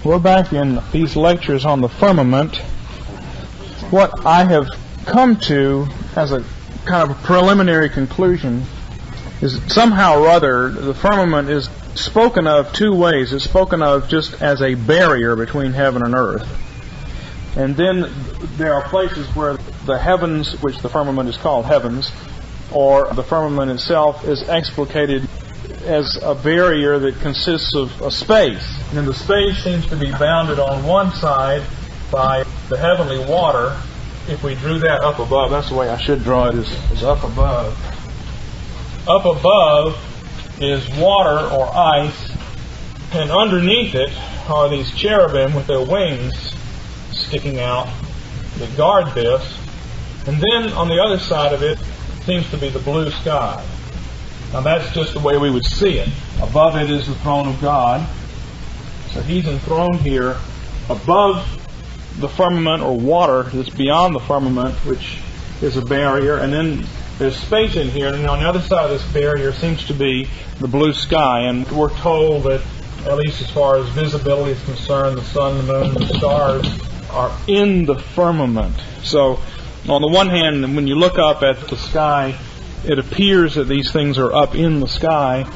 We're back in these lectures on the firmament. What I have come to as a kind of a preliminary conclusion is somehow or other the firmament is spoken of two ways. It's spoken of just as a barrier between heaven and earth. And then there are places where the heavens, which the firmament is called heavens, or the firmament itself is explicated as a barrier that consists of a space. And the space seems to be bounded on one side by the heavenly water. If we drew that up above, that's the way I should draw it, is up above. Up above is water or ice, and underneath it are these cherubim with their wings sticking out that guard this. And then on the other side of it seems to be the blue sky. Now that's just the way we would see it. Above it is the throne of God. So He's enthroned here above the firmament or water that's beyond the firmament, which is a barrier. And then there's space in here. And on the other side of this barrier seems to be the blue sky. And we're told that, at least as far as visibility is concerned, the sun, the moon, the stars are in the firmament. So on the one hand, when you look up at the sky, it appears that these things are up in the sky,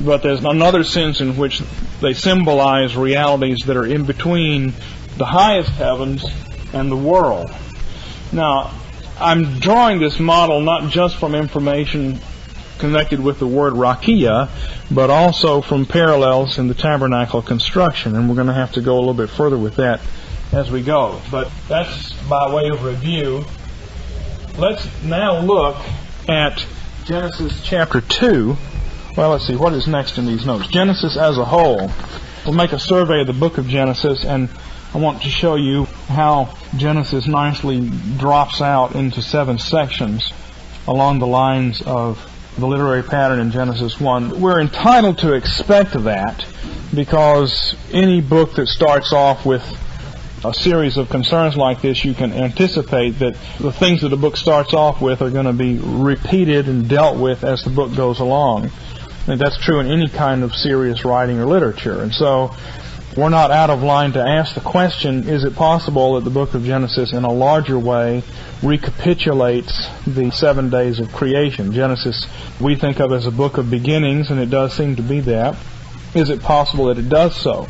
but there's another sense in which they symbolize realities that are in between the highest heavens and the world. Now, I'm drawing this model not just from information connected with the word rakia, but also from parallels in the tabernacle construction, and we're going to have to go a little bit further with that as we go. But that's by way of review. Let's now look at Genesis chapter 2. Well, let's see, what is next in these notes? Genesis as a whole. We'll make a survey of the book of Genesis, and I want to show you how Genesis nicely drops out into 7 sections along the lines of the literary pattern in Genesis 1. We're entitled to expect that, because any book that starts off with a series of concerns like this, you can anticipate that the things that the book starts off with are going to be repeated and dealt with as the book goes along. And that's true in any kind of serious writing or literature. And so we're not out of line to ask the question, is it possible that the book of Genesis in a larger way recapitulates the 7 days of creation? Genesis we think of as a book of beginnings, and it does seem to be that. Is it possible that it does so?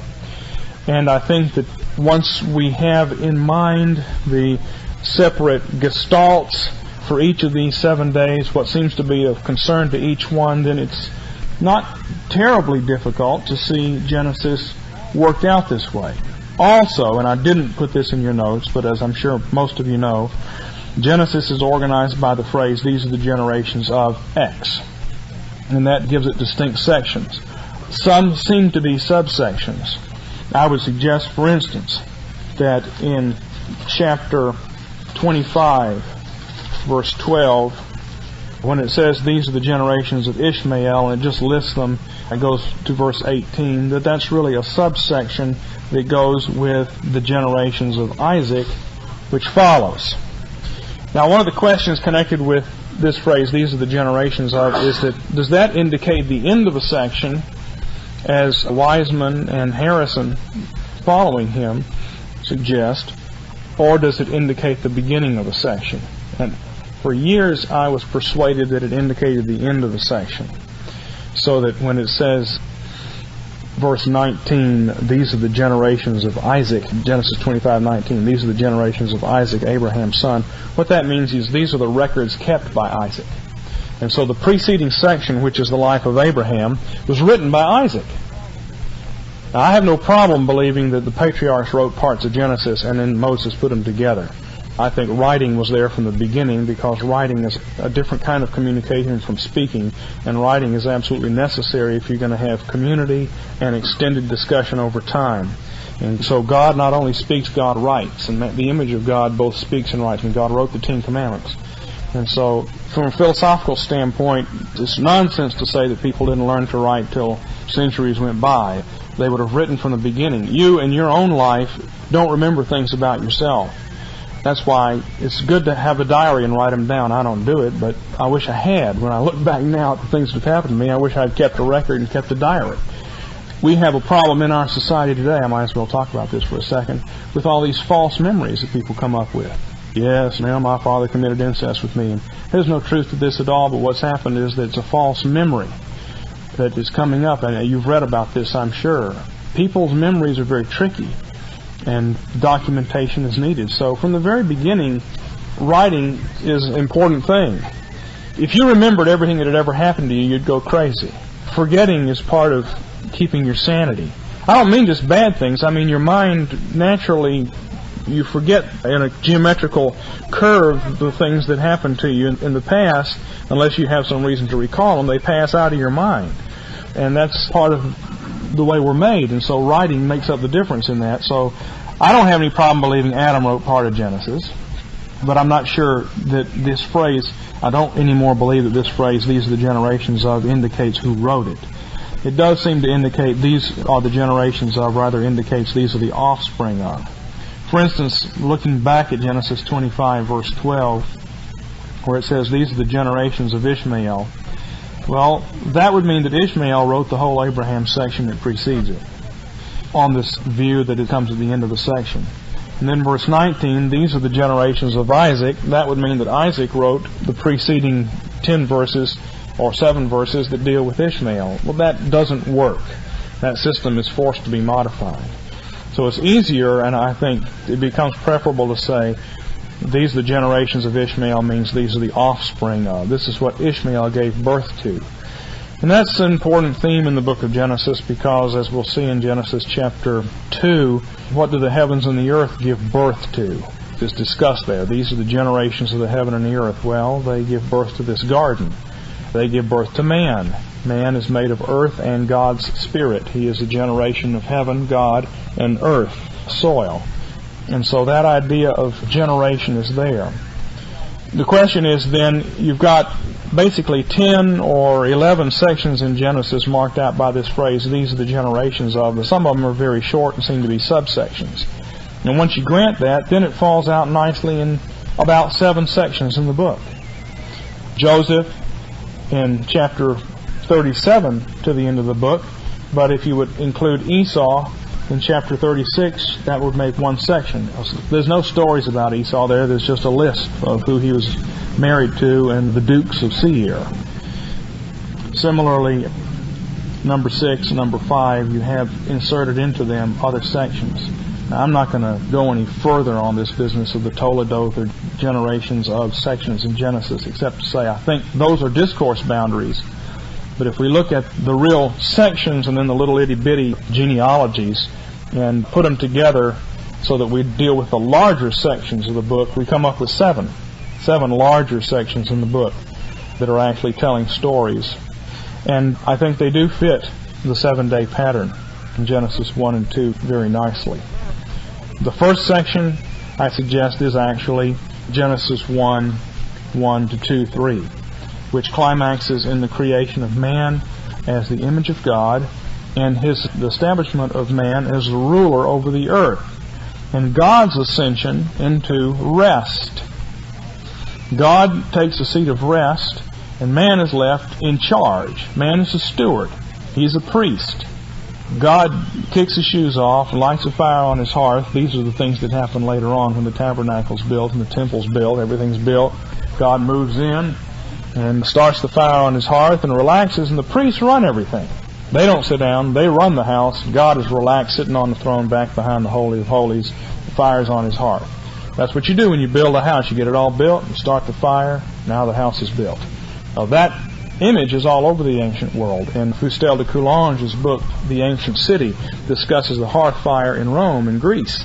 And I think that once we have in mind the separate gestalts for each of these 7 days, what seems to be of concern to each one, then it's not terribly difficult to see Genesis worked out this way. Also, and I didn't put this in your notes, but as I'm sure most of you know, Genesis is organized by the phrase, these are the generations of X. And that gives it distinct sections. Some seem to be subsections. I would suggest, for instance, that in chapter 25, verse 12, when it says these are the generations of Ishmael, and it just lists them, it goes to verse 18, that's really a subsection that goes with the generations of Isaac, which follows. Now, one of the questions connected with this phrase, these are the generations of, is that, does that indicate the end of a section, as Wiseman and Harrison following him suggest, or does it indicate the beginning of a section? And for years I was persuaded that it indicated the end of a section, so that when it says, verse 19, these are the generations of Isaac, Genesis 25:19, these are the generations of Isaac, Abraham's son, what that means is these are the records kept by Isaac. And so the preceding section, which is the life of Abraham, was written by Isaac. Now, I have no problem believing that the patriarchs wrote parts of Genesis and then Moses put them together. I think writing was there from the beginning, because writing is a different kind of communication from speaking, and writing is absolutely necessary if you're going to have community and extended discussion over time. And so God not only speaks, God writes, and the image of God both speaks and writes, and God wrote the 10 Commandments. And so, from a philosophical standpoint, it's nonsense to say that people didn't learn to write till centuries went by. They would have written from the beginning. You, in your own life, don't remember things about yourself. That's why it's good to have a diary and write them down. I don't do it, but I wish I had. When I look back now at the things that have happened to me, I wish I'd kept a record and kept a diary. We have a problem in our society today, I might as well talk about this for a second, with all these false memories that people come up with. Yes, now my father committed incest with me. And there's no truth to this at all, but what's happened is that it's a false memory that is coming up. And you've read about this, I'm sure. People's memories are very tricky, and documentation is needed. So from the very beginning, writing is an important thing. If you remembered everything that had ever happened to you, you'd go crazy. Forgetting is part of keeping your sanity. I don't mean just bad things. I mean your mind naturally, you forget in a geometrical curve the things that happened to you in the past, unless you have some reason to recall them. They pass out of your mind. And that's part of the way we're made. And so writing makes up the difference in that. So I don't have any problem believing Adam wrote part of Genesis. But I'm not sure that this phrase, I don't anymore believe that this phrase, these are the generations of, indicates who wrote it. It does seem to indicate these are the generations of, rather indicates these are the offspring of. For instance, looking back at Genesis 25, verse 12, where it says, these are the generations of Ishmael. Well, that would mean that Ishmael wrote the whole Abraham section that precedes it, on this view that it comes at the end of the section. And then verse 19, these are the generations of Isaac. That would mean that Isaac wrote the preceding 10 verses or 7 verses that deal with Ishmael. Well, that doesn't work. That system is forced to be modified. So it's easier, and I think it becomes preferable to say, these are the generations of Ishmael means these are the offspring of. This is what Ishmael gave birth to. And that's an important theme in the book of Genesis, because as we'll see in Genesis chapter 2, what do the heavens and the earth give birth to? It's discussed there. These are the generations of the heaven and the earth. Well, they give birth to this garden. They give birth to man. Man is made of earth and God's Spirit. He is a generation of heaven, God, and earth, soil. And so that idea of generation is there. The question is then, you've got basically 10 or 11 sections in Genesis marked out by this phrase, these are the generations of. Some of them are very short and seem to be subsections. And once you grant that, then it falls out nicely in about 7 sections in the book. Joseph in chapter 37 to the end of the book, but if you would include Esau in chapter 36, that would make 1 section. There's no stories about Esau there. There's just a list of who he was married to and the dukes of Seir. Similarly, number 6 and number 5, you have inserted into them other sections. Now, I'm not going to go any further on this business of the Toledoth or generations of sections in Genesis, except to say I think those are discourse boundaries. But if we look at the real sections and then the little itty-bitty genealogies and put them together so that we deal with the larger sections of the book, we come up with 7 larger sections in the book that are actually telling stories. And I think they do fit the 7-day pattern in Genesis 1 and 2 very nicely. The first section, I suggest, is actually Genesis 1 to 2, 3, which climaxes in the creation of man as the image of God and the establishment of man as the ruler over the earth, and God's ascension into rest. God takes a seat of rest, and man is left in charge. Man is a steward. He's a priest. God kicks his shoes off and lights a fire on his hearth. These are the things that happen later on when the tabernacle's built and the temple's built. Everything's built. God moves in and starts the fire on his hearth and relaxes, and the priests run everything. They don't sit down. They run the house. God is relaxed, sitting on the throne back behind the Holy of Holies. The fire's on his hearth. That's what you do when you build a house. You get it all built, you start the fire, now the house is built. Now that image is all over the ancient world. And Fustel de Coulanges' book, The Ancient City, discusses the hearth fire in Rome and Greece,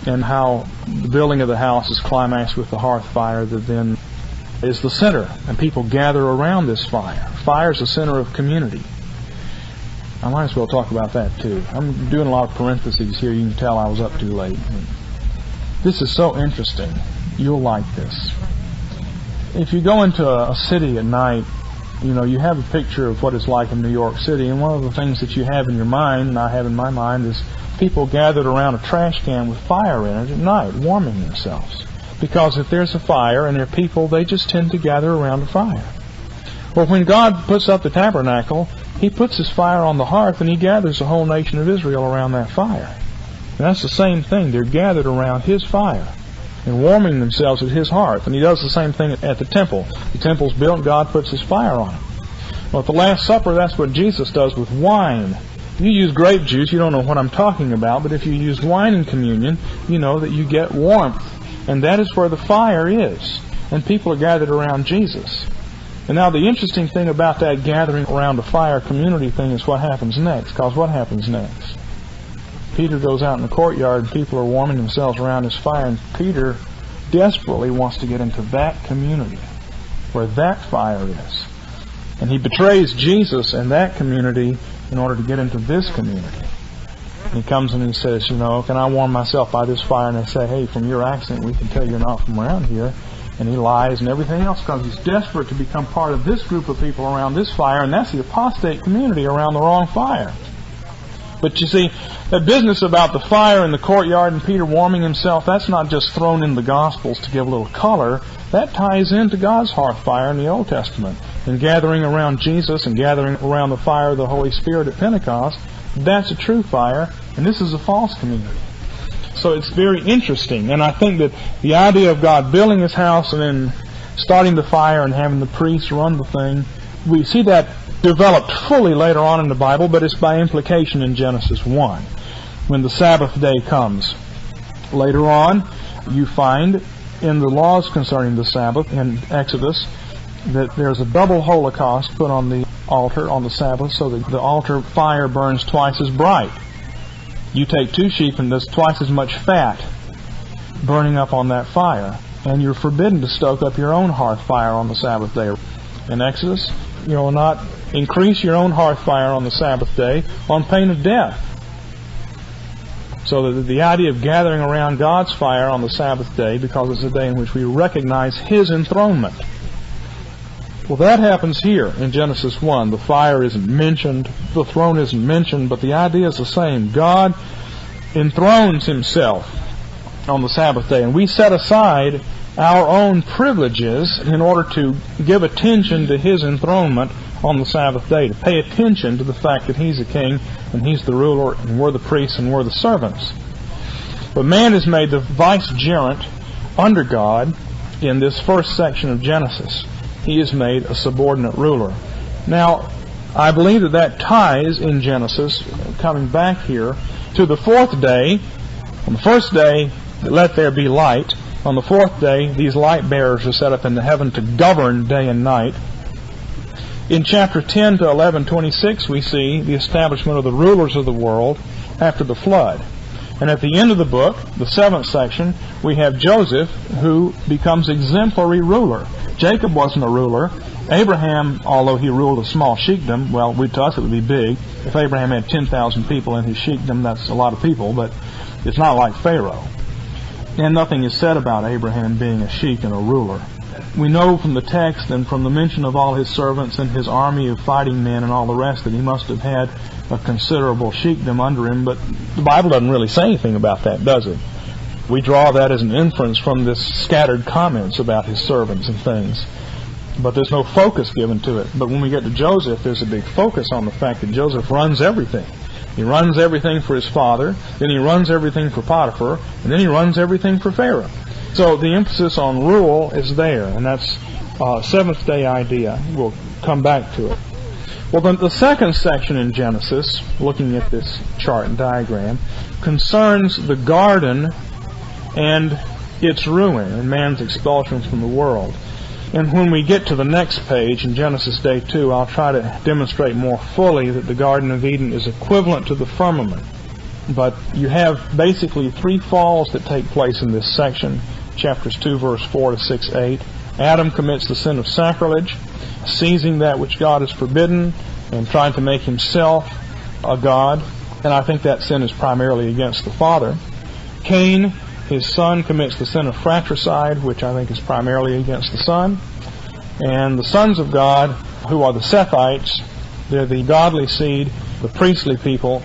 and how the building of the house is climaxed with the hearth fire that then is the center, and people gather around this fire. Fire is the center of community. I might as well talk about that too. I'm doing a lot of parentheses here. You can tell I was up too late. This is so interesting. You'll like this. If you go into a city at night, you have a picture of what it's like in New York City, and one of the things that you have in your mind, and I have in my mind, is people gathered around a trash can with fire in it at night, warming themselves. Because if there's a fire and there are people, they just tend to gather around a fire. Well, when God puts up the tabernacle, He puts His fire on the hearth, and He gathers the whole nation of Israel around that fire. And that's the same thing. They're gathered around His fire and warming themselves at His hearth. And He does the same thing at the temple. The temple's built, and God puts His fire on it. Well, at the Last Supper, that's what Jesus does with wine. If you use grape juice, you don't know what I'm talking about, but if you use wine in communion, you know that you get warmth. And that is where the fire is. And people are gathered around Jesus. And now the interesting thing about that gathering around the fire community thing is what happens next. Because what happens next? Peter goes out in the courtyard and people are warming themselves around his fire, and Peter desperately wants to get into that community where that fire is. And he betrays Jesus and that community in order to get into this community. And he comes and he says, can I warm myself by this fire? And they say, hey, from your accent we can tell you're not from around here. And he lies and everything else because he's desperate to become part of this group of people around this fire, and that's the apostate community around the wrong fire. But you see, that business about the fire in the courtyard and Peter warming himself, that's not just thrown in the Gospels to give a little color. That ties into God's hearth fire in the Old Testament. And gathering around Jesus and gathering around the fire of the Holy Spirit at Pentecost, that's a true fire, and this is a false community. So it's very interesting, and I think that the idea of God building His house and then starting the fire and having the priests run the thing, we see that developed fully later on in the Bible, but it's by implication in Genesis 1, when the Sabbath day comes. Later on, you find in the laws concerning the Sabbath in Exodus that there's a double holocaust put on the altar on the Sabbath, so that the altar fire burns twice as bright. You take 2 sheep and there's twice as much fat burning up on that fire. And you're forbidden to stoke up your own hearth fire on the Sabbath day. In Exodus, you will not increase your own hearth fire on the Sabbath day on pain of death. So that the idea of gathering around God's fire on the Sabbath day, because it's a day in which we recognize His enthronement. Well, that happens here in Genesis 1. The fire isn't mentioned, the throne isn't mentioned, but the idea is the same. God enthrones Himself on the Sabbath day, and we set aside our own privileges in order to give attention to His enthronement on the Sabbath day, to pay attention to the fact that He's the king and He's the ruler and we're the priests and we're the servants. But man is made the vicegerent under God in this first section of Genesis. He is made a subordinate ruler. Now, I believe that ties in Genesis, coming back here, to the 4th day. On the first day, let there be light. On the 4th day, these light bearers are set up in the heaven to govern day and night. In chapter 10 to 11:26, we see the establishment of the rulers of the world after the flood. And at the end of the book, the 7th section, we have Joseph, who becomes exemplary ruler. Jacob wasn't a ruler. Abraham, although he ruled a small sheikdom, well, to us it would be big. If Abraham had 10,000 people in his sheikdom, that's a lot of people, but it's not like Pharaoh. And nothing is said about Abraham being a sheik and a ruler. We know from the text and from the mention of all his servants and his army of fighting men and all the rest that he must have had a considerable sheikdom under him, but the Bible doesn't really say anything about that, does it? We draw that as an inference from this scattered comments about his servants and things. But there's no focus given to it. But when we get to Joseph, there's a big focus on the fact that Joseph runs everything. He runs everything for his father, then he runs everything for Potiphar, and then he runs everything for Pharaoh. So the emphasis on rule is there, and that's a seventh day idea. We'll come back to it. Well, then the second section in Genesis, looking at this chart and diagram, concerns the garden and its ruin and man's expulsion from the world. And when we get to the next page, in Genesis Day 2, I'll try to demonstrate more fully that the Garden of Eden is equivalent to the firmament. But you have basically three falls that take place in this section, chapters 2, verse 4 to 6, 8. Adam commits the sin of sacrilege, seizing that which God has forbidden and trying to make himself a god. And I think that sin is primarily against the father. Cain, his son, commits the sin of fratricide, which I think is primarily against the son. And the sons of God, who are the Sethites, they're the godly seed, the priestly people,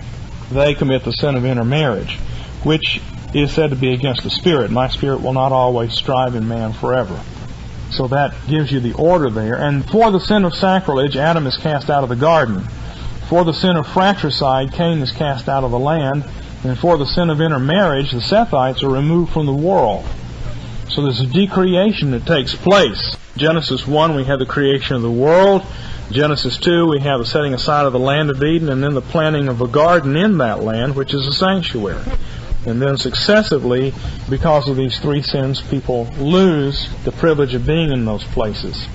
they commit the sin of intermarriage, which is said to be against the spirit. My spirit will not always strive in man forever. So that gives you the order there. And for the sin of sacrilege, Adam is cast out of the garden. For the sin of fratricide, Cain is cast out of the land. And for the sin of intermarriage, the Sethites are removed from the world. So there's a decreation that takes place. Genesis 1, we have the creation of the world. Genesis 2, we have the setting aside of the land of Eden, and then the planting of a garden in that land, which is a sanctuary. And then successively, because of these three sins, people lose the privilege of being in those places.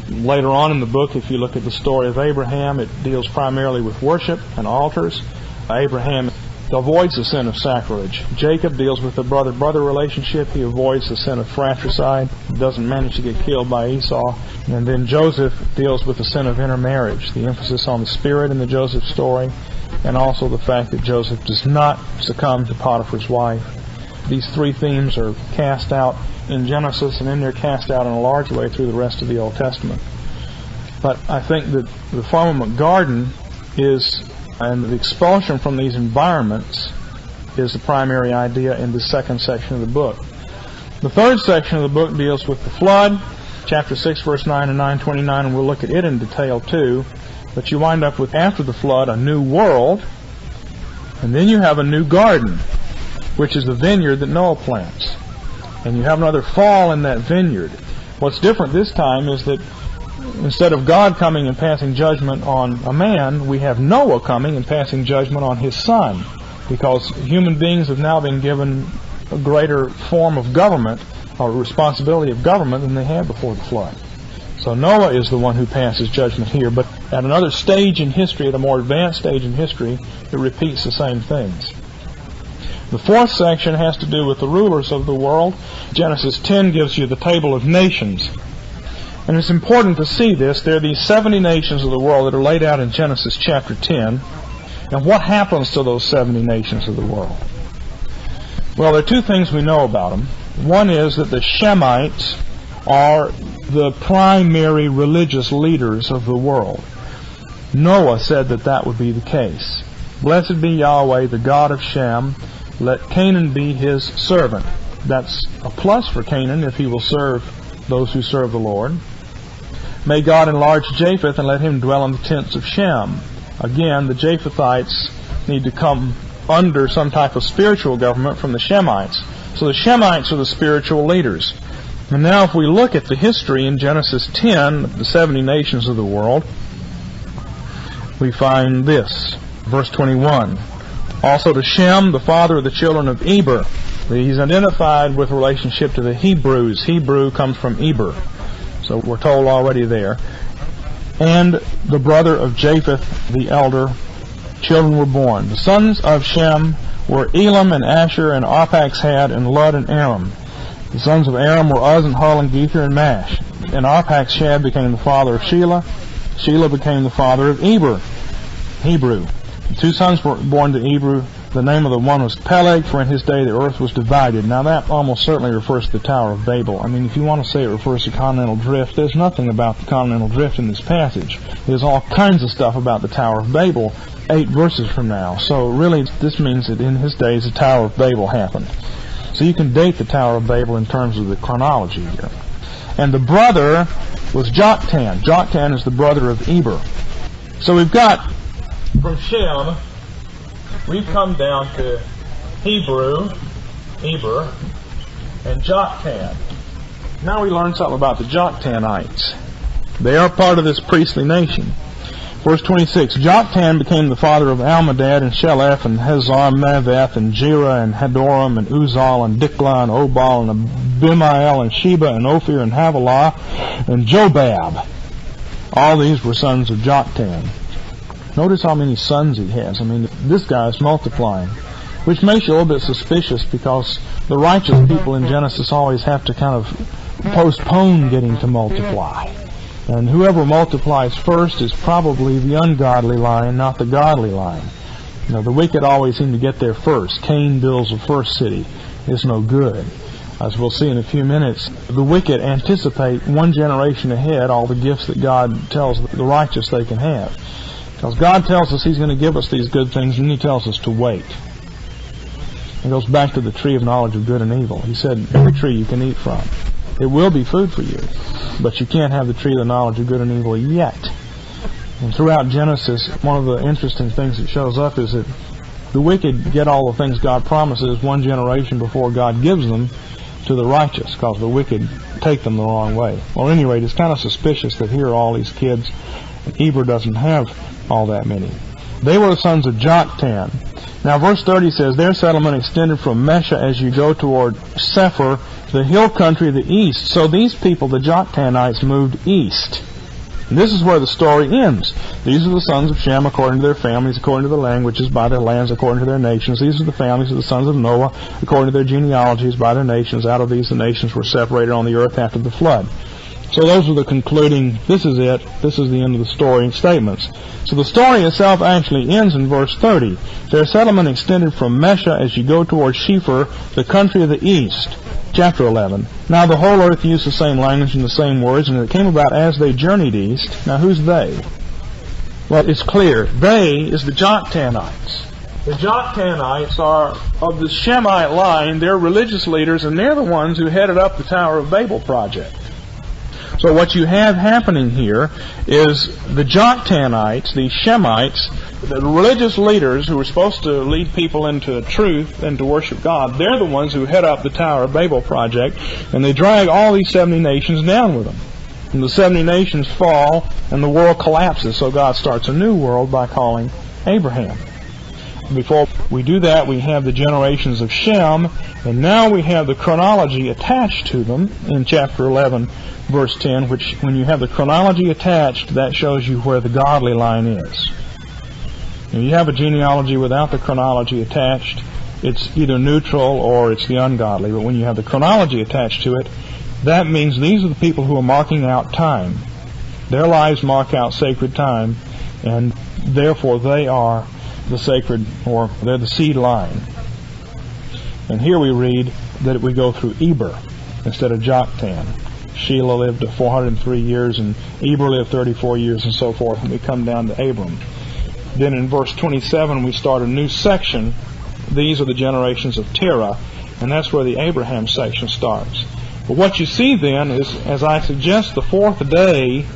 Later on in the book, if you look at the story of Abraham, it deals primarily with worship and altars. Abraham avoids the sin of sacrilege. Jacob deals with the brother-brother relationship. He avoids the sin of fratricide. Doesn't manage to get killed by Esau. And then Joseph deals with the sin of intermarriage. The emphasis on the spirit in the Joseph story, and also the fact that Joseph does not succumb to Potiphar's wife. These three themes are cast out in Genesis, and then they're cast out in a large way through the rest of the Old Testament. But I think that the Firmament Garden and the expulsion from these environments is the primary idea in the second section of the book. The third section of the book deals with the flood, chapter 6, verse 9 and 9:29, and we'll look at it in detail too. But you wind up with, after the flood, a new world, and then you have a new garden, which is the vineyard that Noah plants. And you have another fall in that vineyard. What's different this time is that instead of God coming and passing judgment on a man, we have Noah coming and passing judgment on his son, because human beings have now been given a greater form of government, or responsibility of government, than they had before the flood. So Noah is the one who passes judgment here, but at another stage in history, at a more advanced stage in history, it repeats the same things. The fourth section has to do with the rulers of the world. Genesis 10 gives you the table of nations. And it's important to see this. There are these 70 nations of the world that are laid out in Genesis chapter 10. And what happens to those 70 nations of the world? Well, there are two things we know about them. One is that the Shemites are the primary religious leaders of the world. Noah said that that would be the case. Blessed be Yahweh, the God of Shem. Let Canaan be his servant. That's a plus for Canaan if he will serve those who serve the Lord. May God enlarge Japheth and let him dwell in the tents of Shem. Again, the Japhethites need to come under some type of spiritual government from the Shemites. So the Shemites are the spiritual leaders. And now if we look at the history in Genesis 10, the 70 nations of the world, we find this. Verse 21. Also to Shem, the father of the children of Eber. He's identified with relationship to the Hebrews. Hebrew comes from Eber. So we're told already there. And the brother of Japheth, the elder, children were born. The sons of Shem were Elam and Asher and Arphaxad and Lud and Aram. The sons of Aram were Uz and Hul and Gether and Mash. And Arphaxad became the father of Shelah. Shelah became the father of Eber, Hebrew. The two sons were born to Eber. The name of the one was Peleg, for in his day the earth was divided. Now that almost certainly refers to the Tower of Babel. I mean, if you want to say it refers to continental drift, there's nothing about the continental drift in this passage. There's all kinds of stuff about the Tower of Babel 8 verses from now. So really, this means that in his days the Tower of Babel happened. So you can date the Tower of Babel in terms of the chronology here. And the brother was Joktan. Joktan is the brother of Eber. So we've got from Shem, we've come down to Hebrew, Eber, and Joktan. Now we learn something about the Joktanites. They are part of this priestly nation. Verse 26, Joktan became the father of Almadad and Sheleph and Hazar Mavath and Jerah and Hadoram and Uzal and Diklah and Obal and Abimael and Sheba and Ophir and Havilah and Jobab. All these were sons of Joktan. Notice how many sons he has. I mean, this guy is multiplying, which makes you a little bit suspicious, because the righteous people in Genesis always have to kind of postpone getting to multiply. And whoever multiplies first is probably the ungodly line, not the godly line. You know, the wicked always seem to get there first. Cain builds the first city. It's no good. As we'll see in a few minutes, the wicked anticipate one generation ahead all the gifts that God tells the righteous they can have. Because God tells us He's going to give us these good things, and He tells us to wait. It goes back to the tree of knowledge of good and evil. He said, every tree you can eat from. It will be food for you, but you can't have the tree of the knowledge of good and evil yet. And throughout Genesis, one of the interesting things that shows up is that the wicked get all the things God promises one generation before God gives them to the righteous, because the wicked take them the wrong way. Well, at any rate, it's kind of suspicious that here are all these kids, and Eber doesn't have all that many. They were the sons of Joktan. Now, verse 30 says, their settlement extended from Mesha as you go toward Sephir, the hill country of the east. So these people, the Joktanites, moved east. And this is where the story ends. These are the sons of Shem according to their families, according to their languages, by their lands, according to their nations. These are the families of the sons of Noah, according to their genealogies, by their nations. Out of these the nations were separated on the earth after the flood. So those are the concluding, this is it, this is the end of the story statements. So the story itself actually ends in verse 30. Their settlement extended from Mesha as you go toward Sephir, the country of the east. Chapter 11. Now the whole earth used the same language and the same words, and it came about as they journeyed east. Now who's they? Well, it's clear. They is the Joktanites. The Joktanites are of the Shemite line. They're religious leaders, and they're the ones who headed up the Tower of Babel project. So what you have happening here is the Joktanites, the Shemites, the religious leaders who were supposed to lead people into truth and to worship God, they're the ones who head up the Tower of Babel project, and they drag all these 70 nations down with them. And the 70 nations fall, and the world collapses, so God starts a new world by calling Abraham. Before we do that, we have the generations of Shem, and now we have the chronology attached to them in chapter 11, verse 10, which, when you have the chronology attached, that shows you where the godly line is. If you have a genealogy without the chronology attached, it's either neutral or it's the ungodly. But when you have the chronology attached to it, that means these are the people who are marking out time. Their lives mark out sacred time, and therefore they are the sacred, or they're the seed line. And here we read that we go through Eber instead of Joktan. Shelah lived 403 years, and Eber lived 34 years, and so forth, and we come down to Abram. Then in verse 27 we start a new section. These are the generations of Terah, and that's where the Abraham section starts. But what you see then is, as I suggest, the fourth day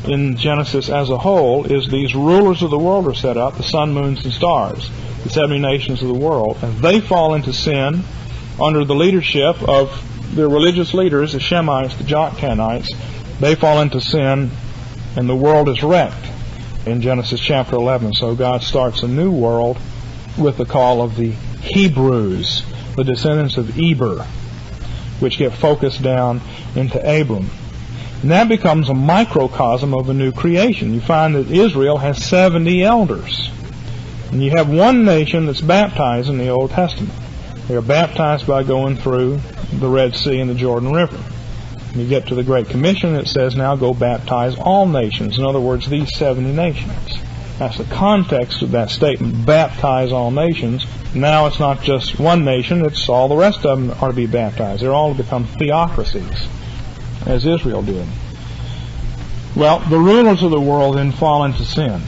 in Genesis as a whole is these rulers of the world are set up, the sun, moons, and stars, the 70 nations of the world, and they fall into sin under the leadership of the religious leaders, the Shemites, the Joktanites. They fall into sin, and the world is wrecked in Genesis chapter 11. So God starts a new world with the call of the Hebrews, the descendants of Eber, which get focused down into Abram. And that becomes a microcosm of a new creation. You find that Israel has 70 elders. And you have one nation that's baptized in the Old Testament. They are baptized by going through the Red Sea and the Jordan River. When you get to the Great Commission, it says, now go baptize all nations. In other words, these 70 nations. That's the context of that statement, baptize all nations. Now it's not just one nation, it's all the rest of them are to be baptized. They're all to become theocracies, as Israel did. Well, the rulers of the world then fall into sin.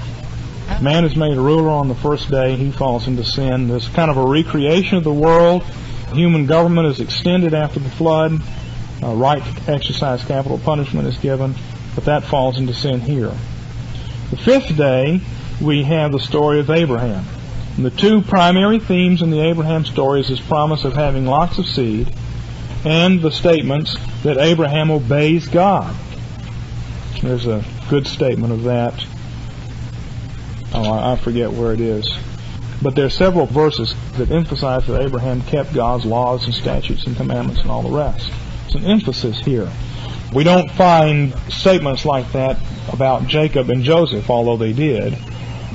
Man is made a ruler on the first day. He falls into sin. There's kind of a recreation of the world. Human government is extended after the flood. Right to exercise capital punishment is given, but that falls into sin here. The fifth day, we have the story of Abraham. And the two primary themes in the Abraham story is his promise of having lots of seed and the statements that Abraham obeys God. There's a good statement of that. I forget where it is. But there are several verses that emphasize that Abraham kept God's laws and statutes and commandments and all the rest. It's an emphasis here. We don't find statements like that about Jacob and Joseph, although they did.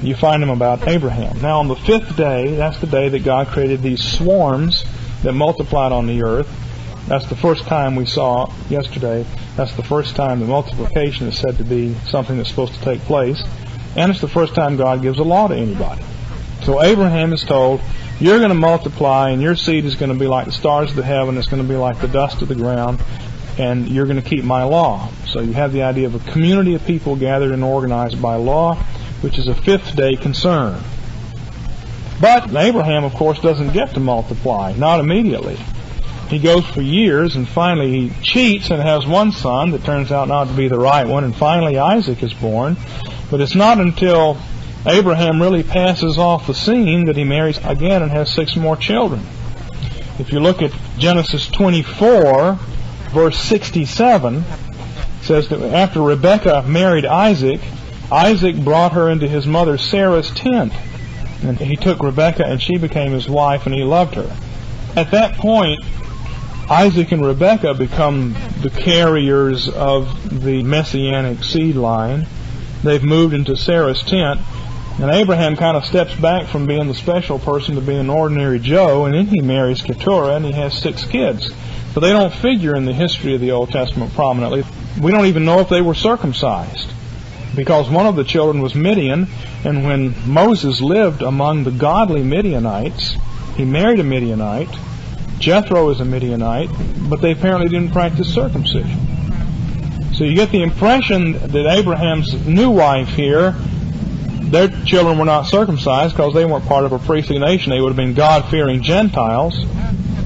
You find them about Abraham. Now on the fifth day, that's the day that God created these swarms that multiplied on the earth. That's the first time we saw yesterday. That's the first time the multiplication is said to be something that's supposed to take place. And it's the first time God gives a law to anybody. So Abraham is told, you're going to multiply, and your seed is going to be like the stars of the heaven, it's going to be like the dust of the ground, and you're going to keep my law. So you have the idea of a community of people gathered and organized by law, which is a fifth day concern. But Abraham, of course, doesn't get to multiply, not immediately. He goes for years, and finally he cheats and has one son that turns out not to be the right one, and finally Isaac is born. But it's not until Abraham really passes off the scene that he marries again and has 6 more children. If you look at Genesis 24, verse 67, it says that after Rebekah married Isaac, Isaac brought her into his mother Sarah's tent. And he took Rebekah, and she became his wife, and he loved her. At that point, Isaac and Rebekah become the carriers of the Messianic seed line. They've moved into Sarah's tent, and Abraham kind of steps back from being the special person to being an ordinary Joe, and then he marries Keturah, and he has 6 kids. So they don't figure in the history of the Old Testament prominently. We don't even know if they were circumcised, because one of the children was Midian, and when Moses lived among the godly Midianites, he married a Midianite. Jethro is a Midianite, but they apparently didn't practice circumcision. So you get the impression that Abraham's new wife here, their children were not circumcised because they weren't part of a priestly nation. They would have been God-fearing Gentiles,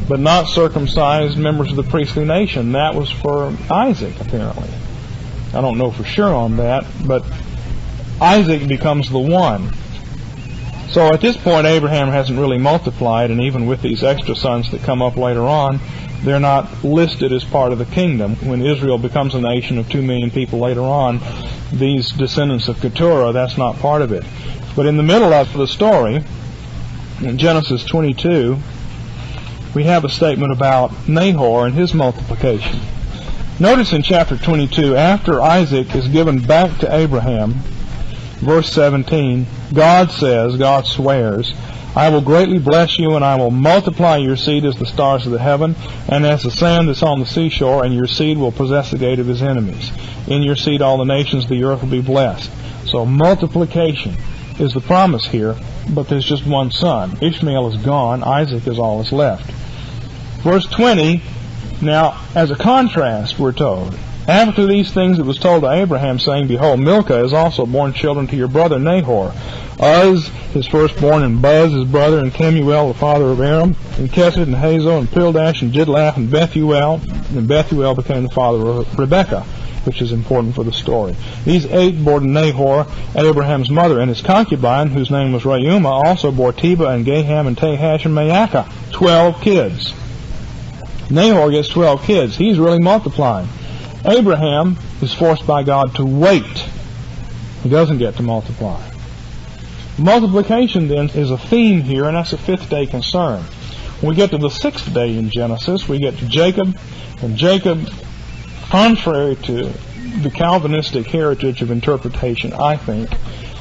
but not circumcised members of the priestly nation. That was for Isaac, apparently. I don't know for sure on that, but Isaac becomes the one. So at this point, Abraham hasn't really multiplied, and even with these extra sons that come up later on, they're not listed as part of the kingdom. When Israel becomes a nation of 2 million people later on, these descendants of Keturah, that's not part of it. But in the middle of the story, in Genesis 22, we have a statement about Nahor and his multiplication. Notice in chapter 22, after Isaac is given back to Abraham, verse 17, God swears, I will greatly bless you, and I will multiply your seed as the stars of the heaven, and as the sand that's on the seashore, and your seed will possess the gate of his enemies. In your seed all the nations of the earth will be blessed. So multiplication is the promise here, but there's just one son. Ishmael is gone. Isaac is all that's left. Verse 20, now, as a contrast, we're told, after these things it was told to Abraham, saying, Behold, Milcah has also borne children to your brother Nahor. Uz, his firstborn, and Buz, his brother, and Kemuel, the father of Aram, and Kesed, and Hazo, and Pildash, and Jidlaph, and Bethuel. And Bethuel became the father of Rebekah, which is important for the story. These 8 bore to Nahor, Abraham's mother, and his concubine, whose name was Reumah, also bore Tebah, and Gaham, and Tahash, and Maacah. 12 kids. Nahor gets 12 kids. He's really multiplying. Abraham is forced by God to wait. He doesn't get to multiply. Multiplication, then, is a theme here, and that's a 5th day concern. When we get to the 6th day in Genesis, we get to Jacob, and Jacob, contrary to the Calvinistic heritage of interpretation, I think,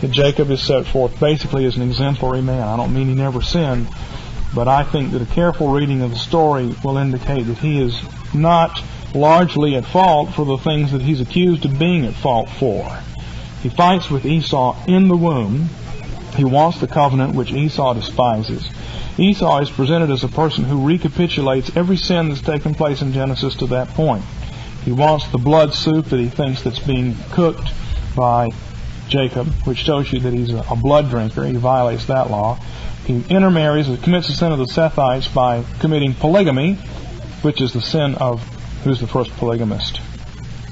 that Jacob is set forth basically as an exemplary man. I don't mean he never sinned, but I think that a careful reading of the story will indicate that he is not largely at fault for the things that he's accused of being at fault for. He fights with Esau in the womb. He wants the covenant which Esau despises. Esau is presented as a person who recapitulates every sin that's taken place in Genesis to that point. He wants the blood soup that he thinks that's being cooked by Jacob, which shows you that he's a blood drinker. He violates that law. He intermarries and commits the sin of the Sethites by committing polygamy, which is the sin of, who's the first polygamist?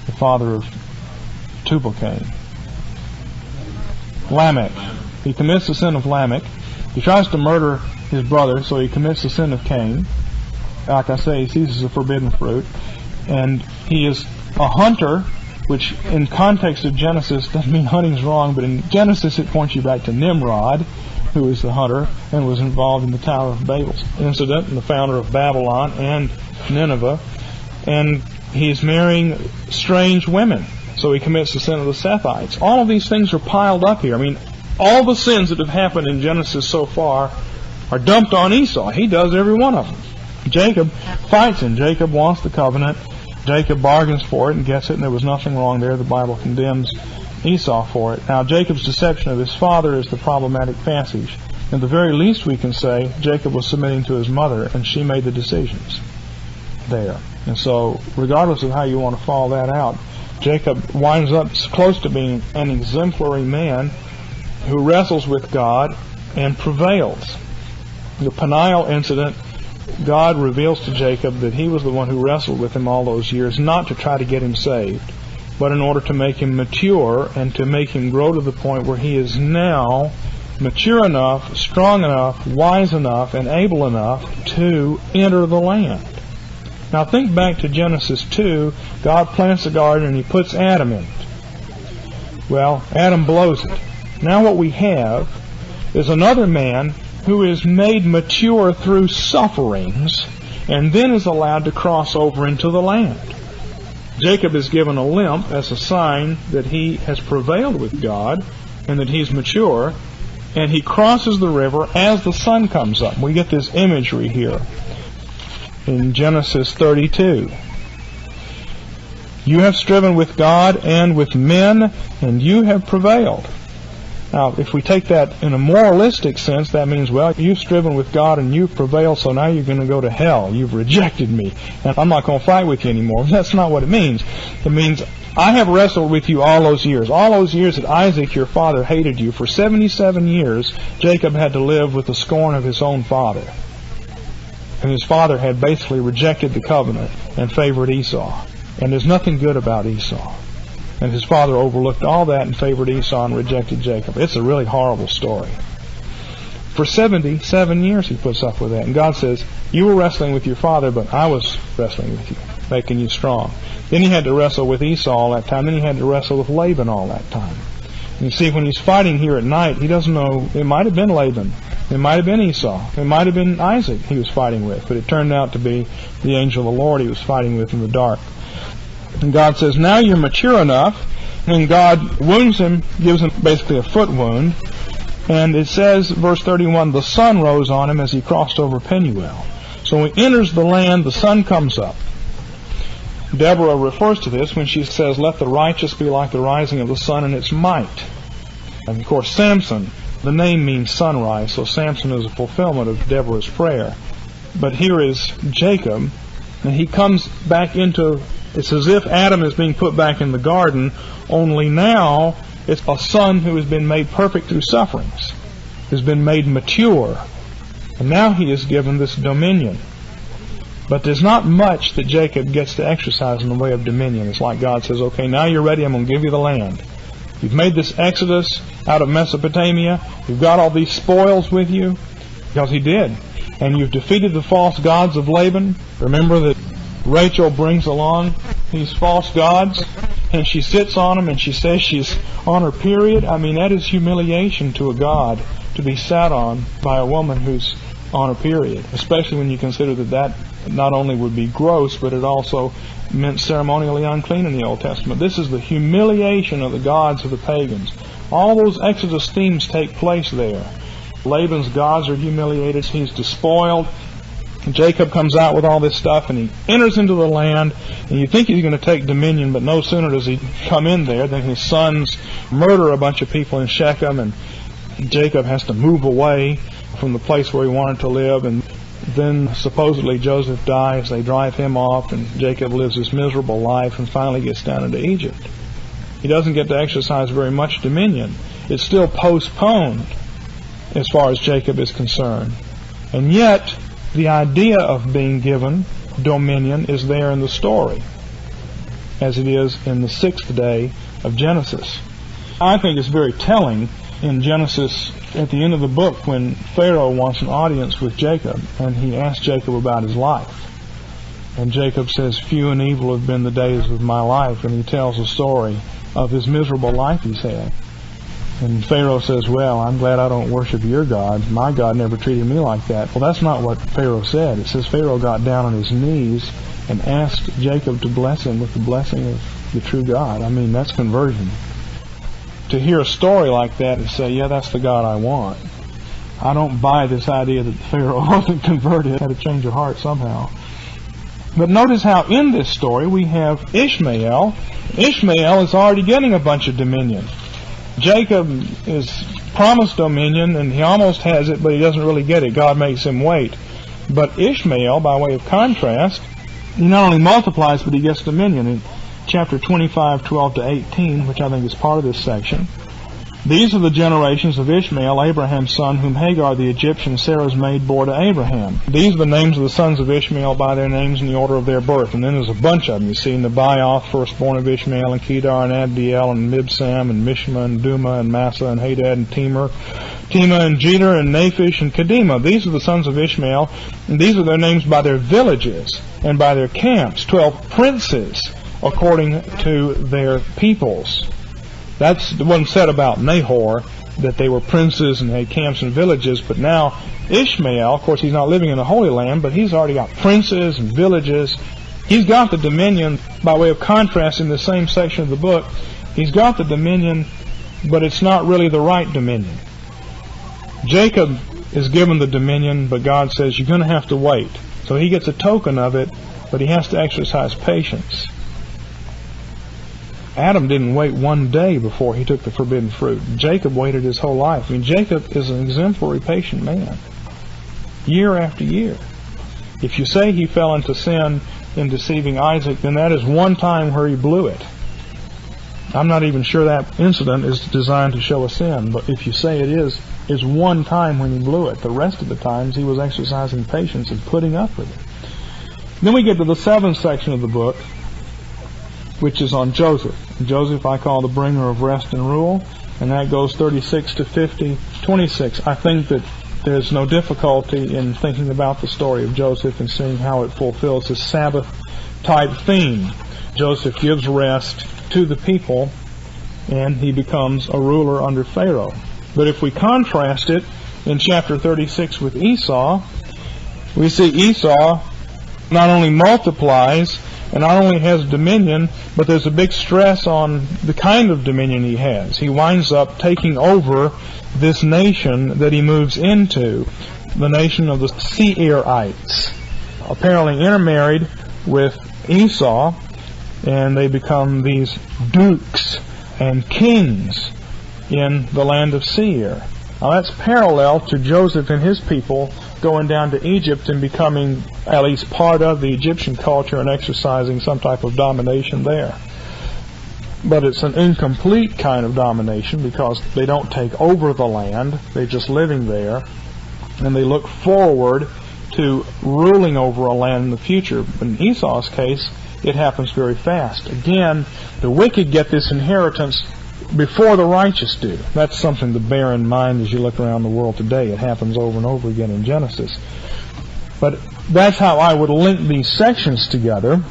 The father of Tubal-Cain. Lamech. He commits the sin of Lamech. He tries to murder his brother, so he commits the sin of Cain. Like I say, he seizes a forbidden fruit. And he is a hunter, which in context of Genesis doesn't mean hunting's wrong, but in Genesis it points you back to Nimrod, who is the hunter and was involved in the Tower of Babel's incident and the founder of Babylon and Nineveh. And he's marrying strange women, so he commits the sin of the Sethites. All of these things are piled up here. I mean, all the sins that have happened in Genesis so far are dumped on Esau. He does every one of them. Jacob fights him. Jacob wants the covenant. Jacob bargains for it and gets it, and there was nothing wrong there. The Bible condemns Esau for it. Now, Jacob's deception of his father is the problematic passage. At the very least, we can say Jacob was submitting to his mother, and she made the decisions there. And so, regardless of how you want to follow that out, Jacob winds up close to being an exemplary man who wrestles with God and prevails. The Peniel incident God reveals to Jacob that he was the one who wrestled with him all those years, not to try to get him saved, but in order to make him mature and to make him grow to the point where he is now mature enough, strong enough, wise enough, and able enough to enter the land. Now think back to Genesis 2. God plants a garden and he puts Adam in it. Well, Adam blows it. Now what we have is another man who is made mature through sufferings and then is allowed to cross over into the land. Jacob is given a limp as a sign that he has prevailed with God and that he's mature, and he crosses the river as the sun comes up. We get this imagery here in Genesis 32. You have striven with God and with men, and you have prevailed. Now, if we take that in a moralistic sense, that means, well, you've striven with God and you've prevailed, so now you're going to go to hell. You've rejected me, and I'm not going to fight with you anymore. That's not what it means. It means, I have wrestled with you all those years that Isaac, your father, hated you. For 77 years, Jacob had to live with the scorn of his own father. And his father had basically rejected the covenant and favored Esau. And there's nothing good about Esau. And his father overlooked all that and favored Esau and rejected Jacob. It's a really horrible story. For 77 years he puts up with that. And God says, you were wrestling with your father, but I was wrestling with you, making you strong. Then he had to wrestle with Esau all that time. Then he had to wrestle with Laban all that time. And you see, when he's fighting here at night, he doesn't know. It might have been Laban. It might have been Esau. It might have been Isaac he was fighting with. But it turned out to be the angel of the Lord he was fighting with in the dark. And God says, now you're mature enough. And God wounds him, gives him basically a foot wound. And it says, verse 31, the sun rose on him as he crossed over Penuel. So when he enters the land, the sun comes up. Deborah refers to this when she says, let the righteous be like the rising of the sun in its might. And of course, Samson, the name means sunrise, so Samson is a fulfillment of Deborah's prayer. But here is Jacob, and he comes back into, it's as if Adam is being put back in the garden, only now it's a son who has been made perfect through sufferings, has been made mature, and now he is given this dominion. But there's not much that Jacob gets to exercise in the way of dominion. It's like God says, okay, now you're ready, I'm going to give you the land. You've made this exodus out of Mesopotamia. You've got all these spoils with you, because he did. And you've defeated the false gods of Laban. Remember that Rachel brings along these false gods, and she sits on them, and she says she's on her period. I mean, that is humiliation to a god, to be sat on by a woman who's on her period, especially when you consider that not only would be gross, but it also meant ceremonially unclean in the Old Testament. This is the humiliation of the gods of the pagans. All those Exodus themes take place there. Laban's gods are humiliated. He's despoiled. Jacob comes out with all this stuff, and he enters into the land, and you think he's going to take dominion, but no sooner does he come in there than his sons murder a bunch of people in Shechem, and Jacob has to move away from the place where he wanted to live, and then supposedly Joseph dies. They drive him off, and Jacob lives this miserable life and finally gets down into Egypt. He doesn't get to exercise very much dominion. It's still postponed as far as Jacob is concerned. And yet, the idea of being given dominion is there in the story, as it is in the 6th day of Genesis. I think it's very telling in Genesis, at the end of the book, when Pharaoh wants an audience with Jacob, and he asks Jacob about his life. And Jacob says, few and evil have been the days of my life, and he tells a story of his miserable life he's had. And Pharaoh says, well, I'm glad I don't worship your God. My God never treated me like that. Well, that's not what Pharaoh said. It says Pharaoh got down on his knees and asked Jacob to bless him with the blessing of the true God. I mean, that's conversion. To hear a story like that and say, yeah, that's the God I want. I don't buy this idea that Pharaoh wasn't converted, had a change of heart somehow. But notice how in this story we have Ishmael. Ishmael is already getting a bunch of dominion. Jacob is promised dominion, and he almost has it, but he doesn't really get it. God makes him wait. But Ishmael, by way of contrast, he not only multiplies, but he gets dominion. In chapter 25, 12 to 18, which I think is part of this section, These are the generations of Ishmael, Abraham's son, whom Hagar the Egyptian, Sarah's maid, bore to Abraham. These are the names of the sons of Ishmael by their names in the order of their birth. And then there's a bunch of them. You see Nebaioth, firstborn of Ishmael, and Kedar, and Abdiel, and Mibsam, and Mishma, and Duma, and Massa, and Hadad, and Tema, and Jeter, and Naphish, and Kedema. These are the sons of Ishmael, and these are their names by their villages and by their camps. 12 princes according to their peoples. That's the one said about Nahor, that they were princes and had camps and villages. But now Ishmael, of course, he's not living in the Holy Land, but he's already got princes and villages. He's got the dominion. By way of contrast, in the same section of the book, he's got the dominion, but it's not really the right dominion. Jacob is given the dominion, but God says, you're going to have to wait. So he gets a token of it, but he has to exercise patience. Adam didn't wait one day before he took the forbidden fruit. Jacob waited his whole life. I mean, Jacob is an exemplary patient man. Year after year. If you say he fell into sin in deceiving Isaac, then that is one time where he blew it. I'm not even sure that incident is designed to show a sin, but if you say it is one time when he blew it. The rest of the times he was exercising patience and putting up with it. Then we get to the 7th section of the book, which is on Joseph. Joseph I call the bringer of rest and rule, and that goes 36 to 50, 26. I think that there's no difficulty in thinking about the story of Joseph and seeing how it fulfills his Sabbath-type theme. Joseph gives rest to the people, and he becomes a ruler under Pharaoh. But if we contrast it in chapter 36 with Esau, we see Esau not only multiplies and not only has dominion, but there's a big stress on the kind of dominion he has. He winds up taking over this nation that he moves into, the nation of the Seirites. Apparently intermarried with Esau, and they become these dukes and kings in the land of Seir. Now that's parallel to Joseph and his people going down to Egypt and becoming at least part of the Egyptian culture and exercising some type of domination there. But it's an incomplete kind of domination because they don't take over the land, they're just living there, and they look forward to ruling over a land in the future. But in Esau's case, it happens very fast. Again, the wicked get this inheritance before the righteous do. That's something to bear in mind as you look around the world today. It happens over and over again in Genesis. But that's how I would link these sections together.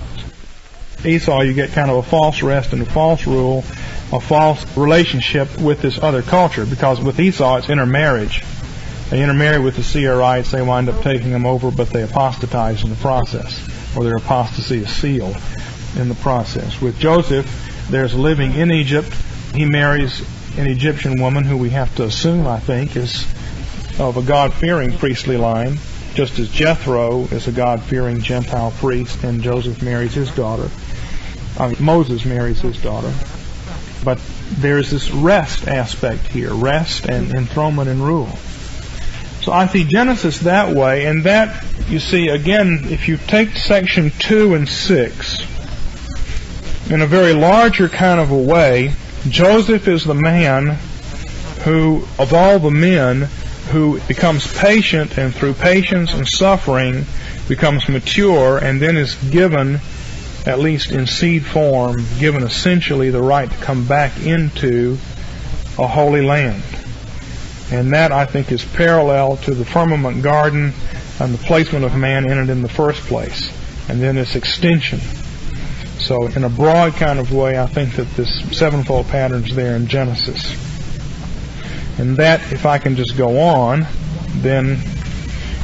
Esau, you get kind of a false rest and a false rule, a false relationship with this other culture, because with Esau it's intermarriage. They intermarry with the Seirites, they wind up taking them over, but they apostatize in the process, or their apostasy is sealed in the process. With Joseph, there's living in Egypt. He marries an Egyptian woman who we have to assume, I think, is of a God-fearing priestly line, just as Jethro is a God-fearing Gentile priest, and Joseph marries his daughter. Moses marries his daughter. But there's this rest aspect here, rest and enthronement and rule. So I see Genesis that way, and that, you see, again, if you take section 2 and 6, in a very larger kind of a way, Joseph is the man who, of all the men, who becomes patient, and through patience and suffering becomes mature, and then is given, at least in seed form, given essentially the right to come back into a holy land. And that, I think, is parallel to the firmament garden and the placement of man in it in the first place, and then its extension. So in a broad kind of way, I think that this sevenfold pattern is there in Genesis. And that, if I can just go on, then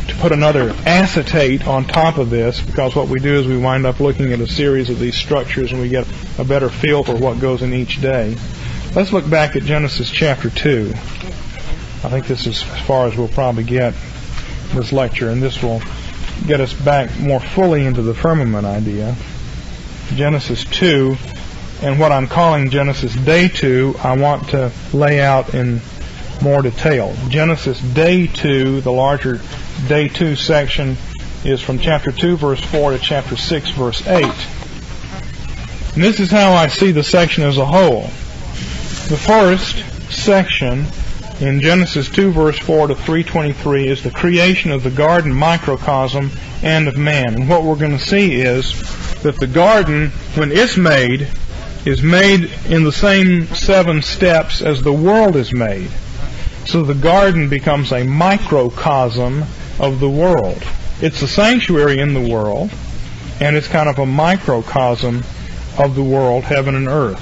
to put another acetate on top of this, because what we do is we wind up looking at a series of these structures and we get a better feel for what goes in each day. Let's look back at Genesis chapter 2. I think this is as far as we'll probably get this lecture, and this will get us back more fully into the firmament idea. Genesis 2, and what I'm calling Genesis Day 2, I want to lay out in more detail. Genesis Day 2, the larger Day 2 section, is from chapter 2, verse 4 to chapter 6, verse 8. And this is how I see the section as a whole. The first section in Genesis 2 verse 4 to 3:23 is the creation of the garden microcosm and of man. And what we're going to see is that the garden, when it's made, is made in the same 7 steps as the world is made. So the garden becomes a microcosm of the world. It's a sanctuary in the world, and it's kind of a microcosm of the world, heaven and earth.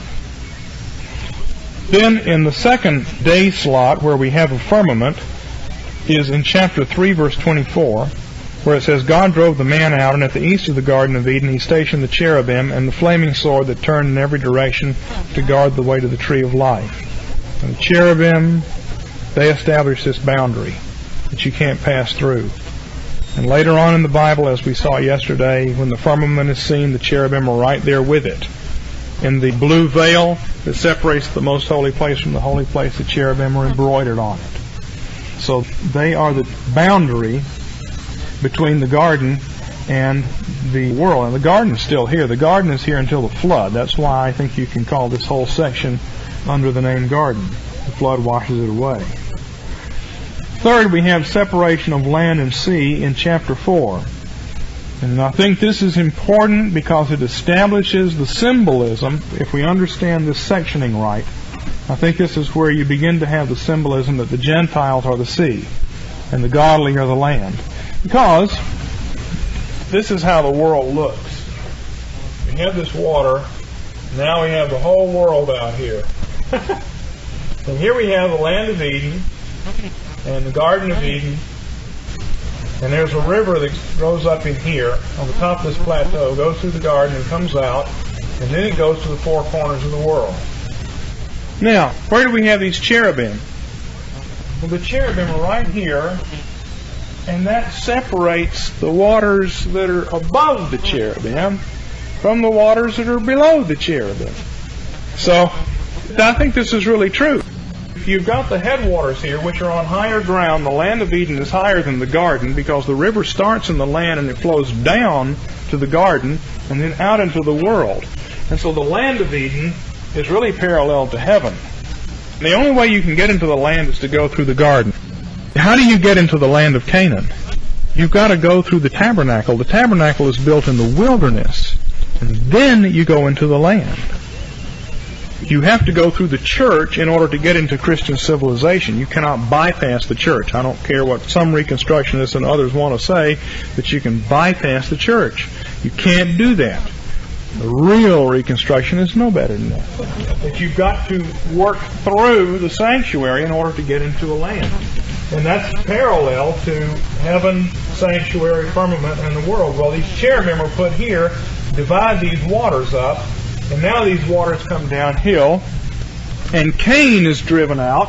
Then in the second day slot, where we have a firmament, is in chapter 3 verse 24, where it says, God drove the man out, and at the east of the Garden of Eden he stationed the cherubim and the flaming sword that turned in every direction to guard the way to the tree of life. And the cherubim, they establish this boundary that you can't pass through. And later on in the Bible, as we saw yesterday, when the firmament is seen, the cherubim are right there with it. In the blue veil that separates the most holy place from the holy place, the cherubim are embroidered on it. So they are the boundary between the garden and the world. And the garden is still here. The garden is here until the flood. That's why I think you can call this whole section under the name garden. The flood washes it away. Third, we have separation of land and sea in chapter 4. And I think this is important because it establishes the symbolism. If we understand this sectioning right, I think this is where you begin to have the symbolism that the Gentiles are the sea and the godly are the land. Because this is how the world looks. We have this water. Now we have the whole world out here. And here we have the land of Eden and the Garden of Eden. And there's a river that goes up in here on the top of this plateau, goes through the garden and comes out, and then it goes to the 4 corners of the world. Now, where do we have these cherubim? Well, the cherubim are right here, and that separates the waters that are above the cherubim from the waters that are below the cherubim. So, I think this is really true. You've got the headwaters here, which are on higher ground. The land of Eden is higher than the garden because the river starts in the land and it flows down to the garden and then out into the world. And so the land of Eden is really parallel to heaven. And the only way you can get into the land is to go through the garden. How do you get into the land of Canaan? You've got to go through the tabernacle. The tabernacle is built in the wilderness. And then you go into the land. You have to go through the church in order to get into Christian civilization. You cannot bypass the church. I don't care what some Reconstructionists and others want to say, that you can bypass the church. You can't do that. The real Reconstructionists know better than that. That you've got to work through the sanctuary in order to get into the land. And that's parallel to heaven, sanctuary, firmament, and the world. Well, these cherubim are put here, divide these waters up, and now these waters come downhill, and Cain is driven out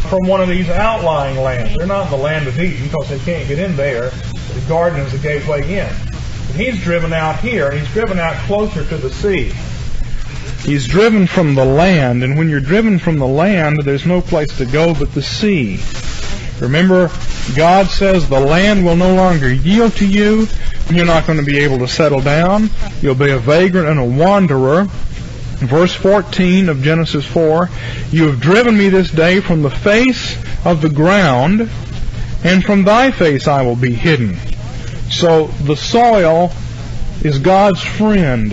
from one of these outlying lands. They're not in the land of Eden because they can't get in there. The garden is the gateway in. But he's driven out here, and he's driven out closer to the sea. He's driven from the land, and when you're driven from the land, there's no place to go but the sea. Remember, God says the land will no longer yield to you. You're not going to be able to settle down. You'll be a vagrant and a wanderer. Verse 14 of Genesis 4, you have driven me this day from the face of the ground, and from thy face I will be hidden. So the soil is God's friend.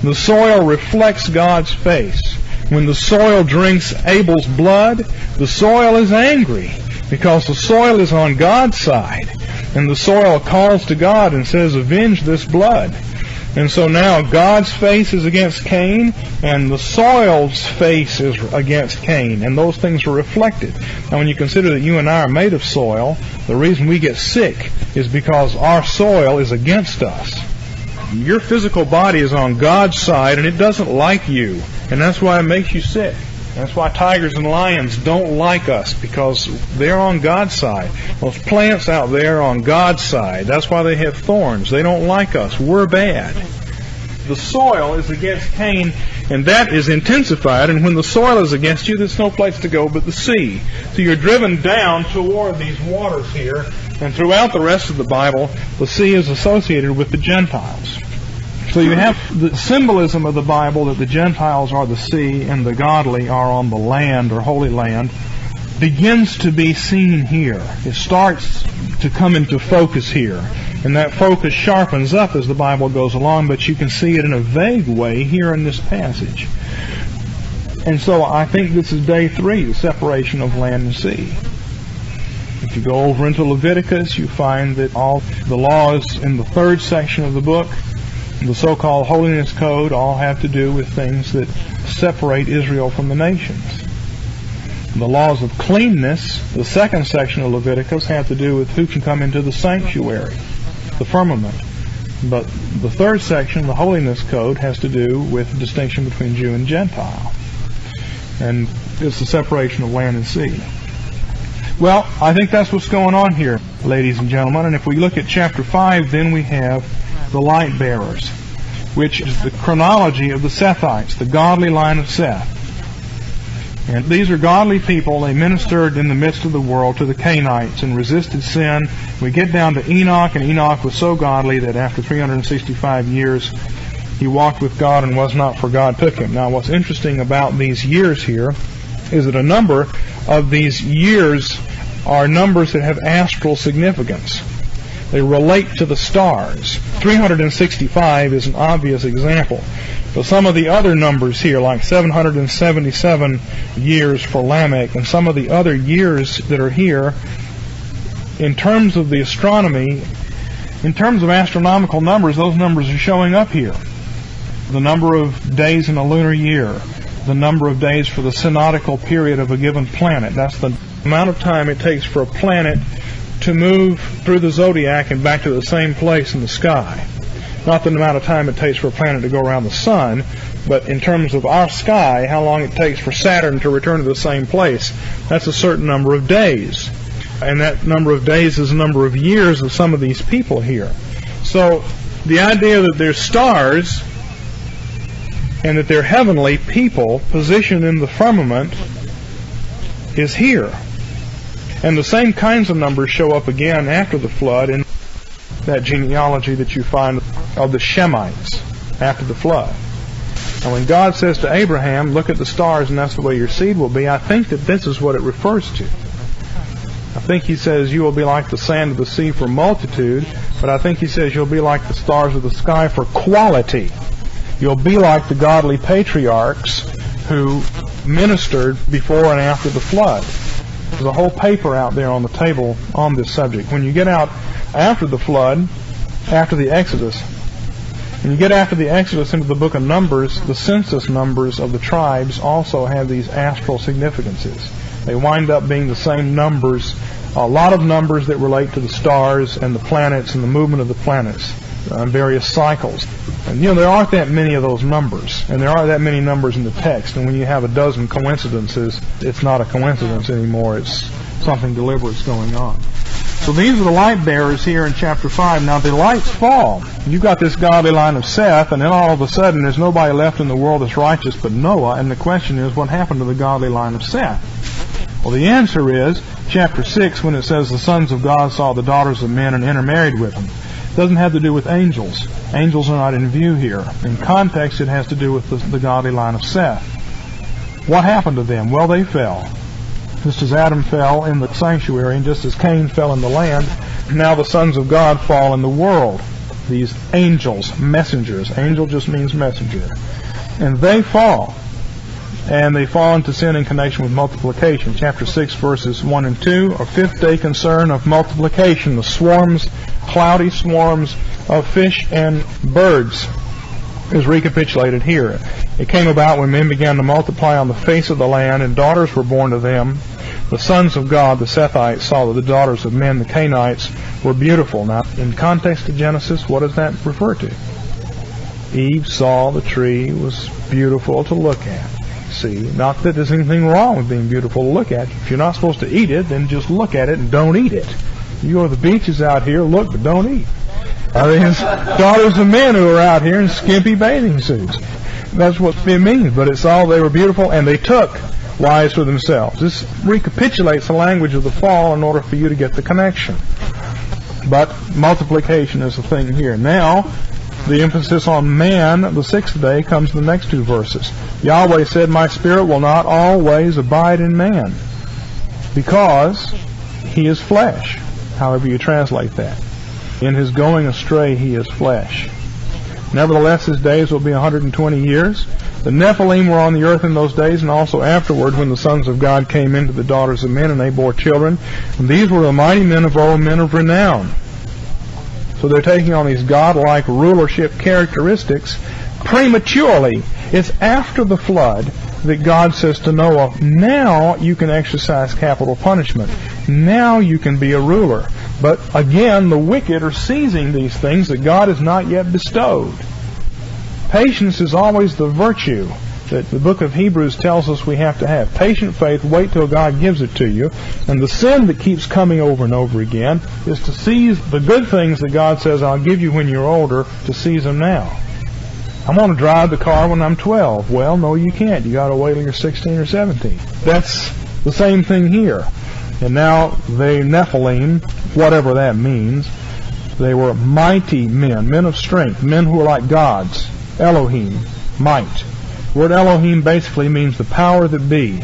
The soil reflects God's face. When the soil drinks Abel's blood, the soil is angry because the soil is on God's side. And the soil calls to God and says, avenge this blood. And so now God's face is against Cain, and the soil's face is against Cain, and those things are reflected. Now when you consider that you and I are made of soil, the reason we get sick is because our soil is against us. Your physical body is on God's side, and it doesn't like you, and that's why it makes you sick. That's why tigers and lions don't like us, because they're on God's side. Those plants out there are on God's side. That's why they have thorns. They don't like us. We're bad. The soil is against Cain, and that is intensified. And when the soil is against you, there's no place to go but the sea. So you're driven down toward these waters here. And throughout the rest of the Bible, the sea is associated with the Gentiles. So you have the symbolism of the Bible that the Gentiles are the sea and the godly are on the land or Holy Land begins to be seen here. It starts to come into focus here. And that focus sharpens up as the Bible goes along, but you can see it in a vague way here in this passage. And so I think this is day 3, the separation of land and sea. If you go over into Leviticus, you find that all the laws in the 3rd section of the book, the so-called Holiness Code, all have to do with things that separate Israel from the nations. The laws of cleanness, the 2nd section of Leviticus, have to do with who can come into the sanctuary, the firmament. But the 3rd section, the Holiness Code, has to do with the distinction between Jew and Gentile. And it's the separation of land and sea. Well, I think that's what's going on here, ladies and gentlemen. And if we look at chapter 5, then we have the light bearers, which is the chronology of the Sethites, the godly line of Seth. And these are godly people. They ministered in the midst of the world to the Canaanites and resisted sin. We get down to Enoch, and Enoch was so godly that after 365 years, he walked with God and was not, for God took him. Now, what's interesting about these years here is that a number of these years are numbers that have astral significance. They relate to the stars. 365 is an obvious example. But some of the other numbers here, like 777 years for Lamech, and some of the other years that are here, in terms of the astronomy, in terms of astronomical numbers, those numbers are showing up here. The number of days in a lunar year, the number of days for the synodical period of a given planet. That's the amount of time it takes for a planet to move through the zodiac and back to the same place in the sky. Not the amount of time it takes for a planet to go around the sun, but in terms of our sky, how long it takes for Saturn to return to the same place. That's a certain number of days. And that number of days is a number of years of some of these people here. So the idea that they're stars and that they're heavenly people positioned in the firmament is here. And the same kinds of numbers show up again after the flood in that genealogy that you find of the Shemites after the flood. And when God says to Abraham, look at the stars and that's the way your seed will be, I think that this is what it refers to. I think he says you will be like the sand of the sea for multitude, but I think he says you'll be like the stars of the sky for quality. You'll be like the godly patriarchs who ministered before and after the flood. There's a whole paper out there on the table on this subject. When you get out after the flood, after the Exodus, when you get after the Exodus into the book of Numbers, the census numbers of the tribes also have these astral significances. They wind up being the same numbers, a lot of numbers that relate to the stars and the planets and the movement of the planets and various cycles. And there aren't that many of those numbers, and there aren't that many numbers in the text. And when you have a dozen coincidences, it's not a coincidence anymore. It's something deliberate going on. So these are the light bearers here in chapter 5. Now the lights fall. You've got this godly line of Seth, and then all of a sudden there's nobody left in the world that's righteous but Noah. And the question is, what happened to the godly line of Seth? Well, the answer is chapter 6, when it says the sons of God saw the daughters of men and intermarried with them. It doesn't have to do with angels. Angels are not in view here. In context, it has to do with the godly line of Seth. What happened to them? Well, they fell. Just as Adam fell in the sanctuary, and just as Cain fell in the land, now the sons of God fall in the world. These angels, messengers. Angel just means messenger. And they fall. And they fall into sin in connection with multiplication. Chapter 6, verses 1 and 2, a fifth-day concern of multiplication. The swarms, cloudy swarms of fish and birds is recapitulated here. It came about when men began to multiply on the face of the land, and daughters were born to them. The sons of God, the Sethites, saw that the daughters of men, the Canaanites, were beautiful. Now, in context of Genesis, what does that refer to? Eve saw the tree was beautiful to look at. See, not that there's anything wrong with being beautiful to look at. If you're not supposed to eat it, then just look at it and don't eat it. You go to the beaches out here, look, but don't eat. There's daughters of men who are out here in skimpy bathing suits. That's what it means. But it's all, they were beautiful, and they took wives for themselves. This recapitulates the language of the fall in order for you to get the connection. But multiplication is the thing here. Now, The emphasis on man, the sixth day, comes in the next two verses. Yahweh said, my spirit will not always abide in man, because he is flesh, however you translate that. In his going astray, he is flesh. Nevertheless, his days will be 120 years. The Nephilim were on the earth in those days, and also afterward, when the sons of God came into the daughters of men, and they bore children. And these were the mighty men of old, men of renown. So they're taking on these godlike rulership characteristics prematurely. It's after the flood that God says to Noah, now you can exercise capital punishment. Now you can be a ruler. But again, the wicked are seizing these things that God has not yet bestowed. Patience is always the virtue that the book of Hebrews tells us we have to have. Patient faith, wait till God gives it to you. And the sin that keeps coming over and over again is to seize the good things that God says, I'll give you when you're older, to seize them now. I want to drive the car when I'm 12. Well, no, you can't. You got to wait till you're 16 or 17. That's the same thing here. And now the Nephilim, whatever that means, they were mighty men, men of strength, men who were like gods. Elohim, might. The word Elohim basically means the power that be.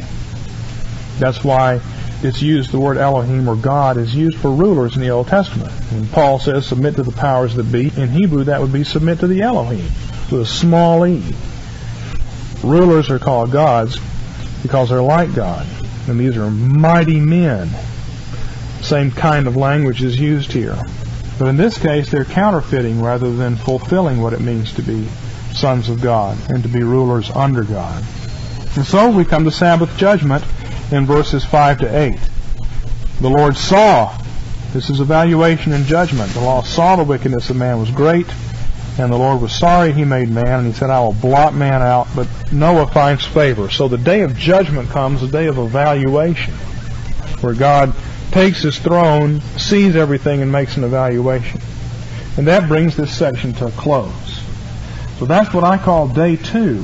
That's why it's used, the word Elohim or God is used for rulers in the Old Testament. And Paul says submit to the powers that be. In Hebrew that would be submit to the Elohim, with a small e. Rulers are called gods because they're like God. And these are mighty men. Same kind of language is used here. But in this case they're counterfeiting rather than fulfilling what it means to be sons of God and to be rulers under God. And so we come to Sabbath judgment in verses 5 to 8. The Lord saw, this is evaluation and judgment, the Lord saw the wickedness of man was great, and the Lord was sorry he made man, and he said, I will blot man out, but Noah finds favor. So the day of judgment comes, the day of evaluation, where God takes his throne, sees everything, and makes an evaluation. And that brings this section to a close. So that's what I call day 2.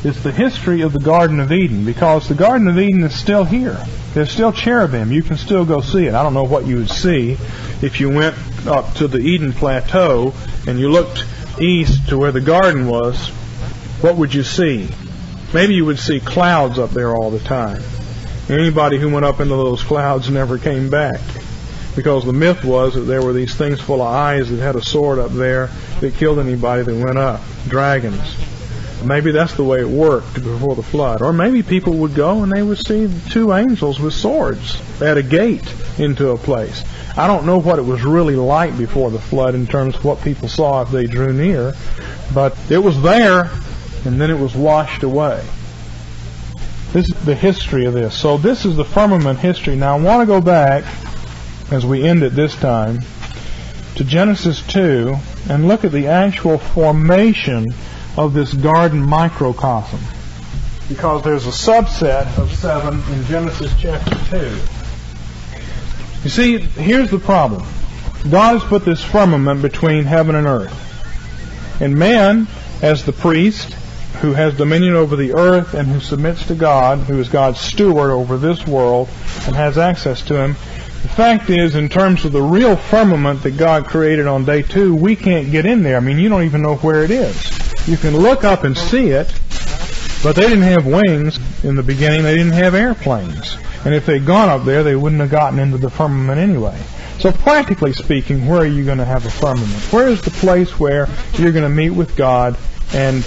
It's the history of the Garden of Eden, because the Garden of Eden is still here. There's still cherubim. You can still go see it. I don't know what you would see if you went up to the Eden Plateau and you looked east to where the garden was. What would you see? Maybe you would see clouds up there all the time. Anybody who went up into those clouds never came back, because the myth was that there were these things full of eyes that had a sword up there that killed anybody that went up. Dragons. Maybe that's the way it worked before the flood. Or maybe people would go and they would see 2 angels with swords at a gate into a place. I don't know what it was really like before the flood in terms of what people saw if they drew near, but it was there and then it was washed away. This is the history of this. So this is the firmament history. Now I want to go back, as we end it this time, to Genesis 2 and look at the actual formation of this garden microcosm, because there's a subset of 7 in Genesis chapter 2. You see, here's the problem. God has put this firmament between heaven and earth, and man, as the priest who has dominion over the earth and who submits to God, who is God's steward over this world and has access to him, the fact is, in terms of the real firmament that God created on day 2, we can't get in there. I mean, you don't even know where it is. You can look up and see it, but they didn't have wings in the beginning. They didn't have airplanes. And if they'd gone up there, they wouldn't have gotten into the firmament anyway. So practically speaking, where are you going to have a firmament? Where is the place where you're going to meet with God and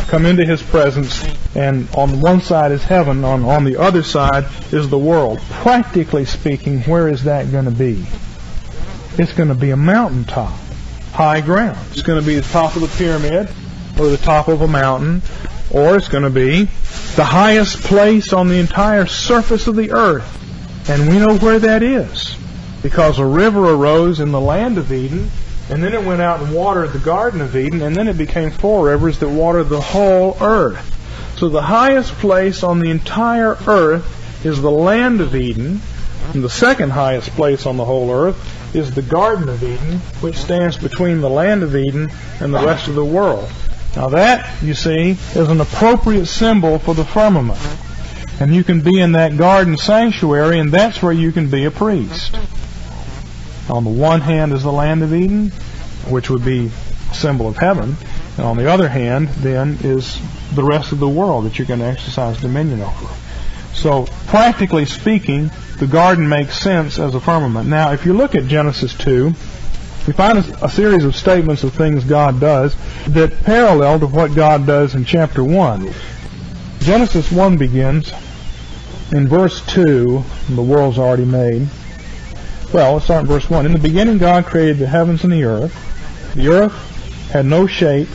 come into his presence, and on one side is heaven, on the other side is the world? Practically speaking, where is that going to be? It's going to be a mountaintop, high ground. It's going to be the top of the pyramid, or the top of a mountain, or it's going to be the highest place on the entire surface of the earth. And we know where that is, because a river arose in the land of Eden, and then it went out and watered the Garden of Eden, and then it became 4 rivers that watered the whole earth. So the highest place on the entire earth is the land of Eden, and the second highest place on the whole earth is the Garden of Eden, which stands between the land of Eden and the rest of the world. Now that, you see, is an appropriate symbol for the firmament. And you can be in that garden sanctuary, and that's where you can be a priest. On the one hand is the land of Eden, which would be symbol of heaven. And on the other hand, then, is the rest of the world that you're going to exercise dominion over. So, practically speaking, the garden makes sense as a firmament. Now, if you look at Genesis 2, we find a series of statements of things God does that parallel to what God does in chapter 1. Genesis 1 begins in verse 2, the world's already made. Well, let's start in verse 1. In the beginning God created the heavens and the earth. The earth had no shape,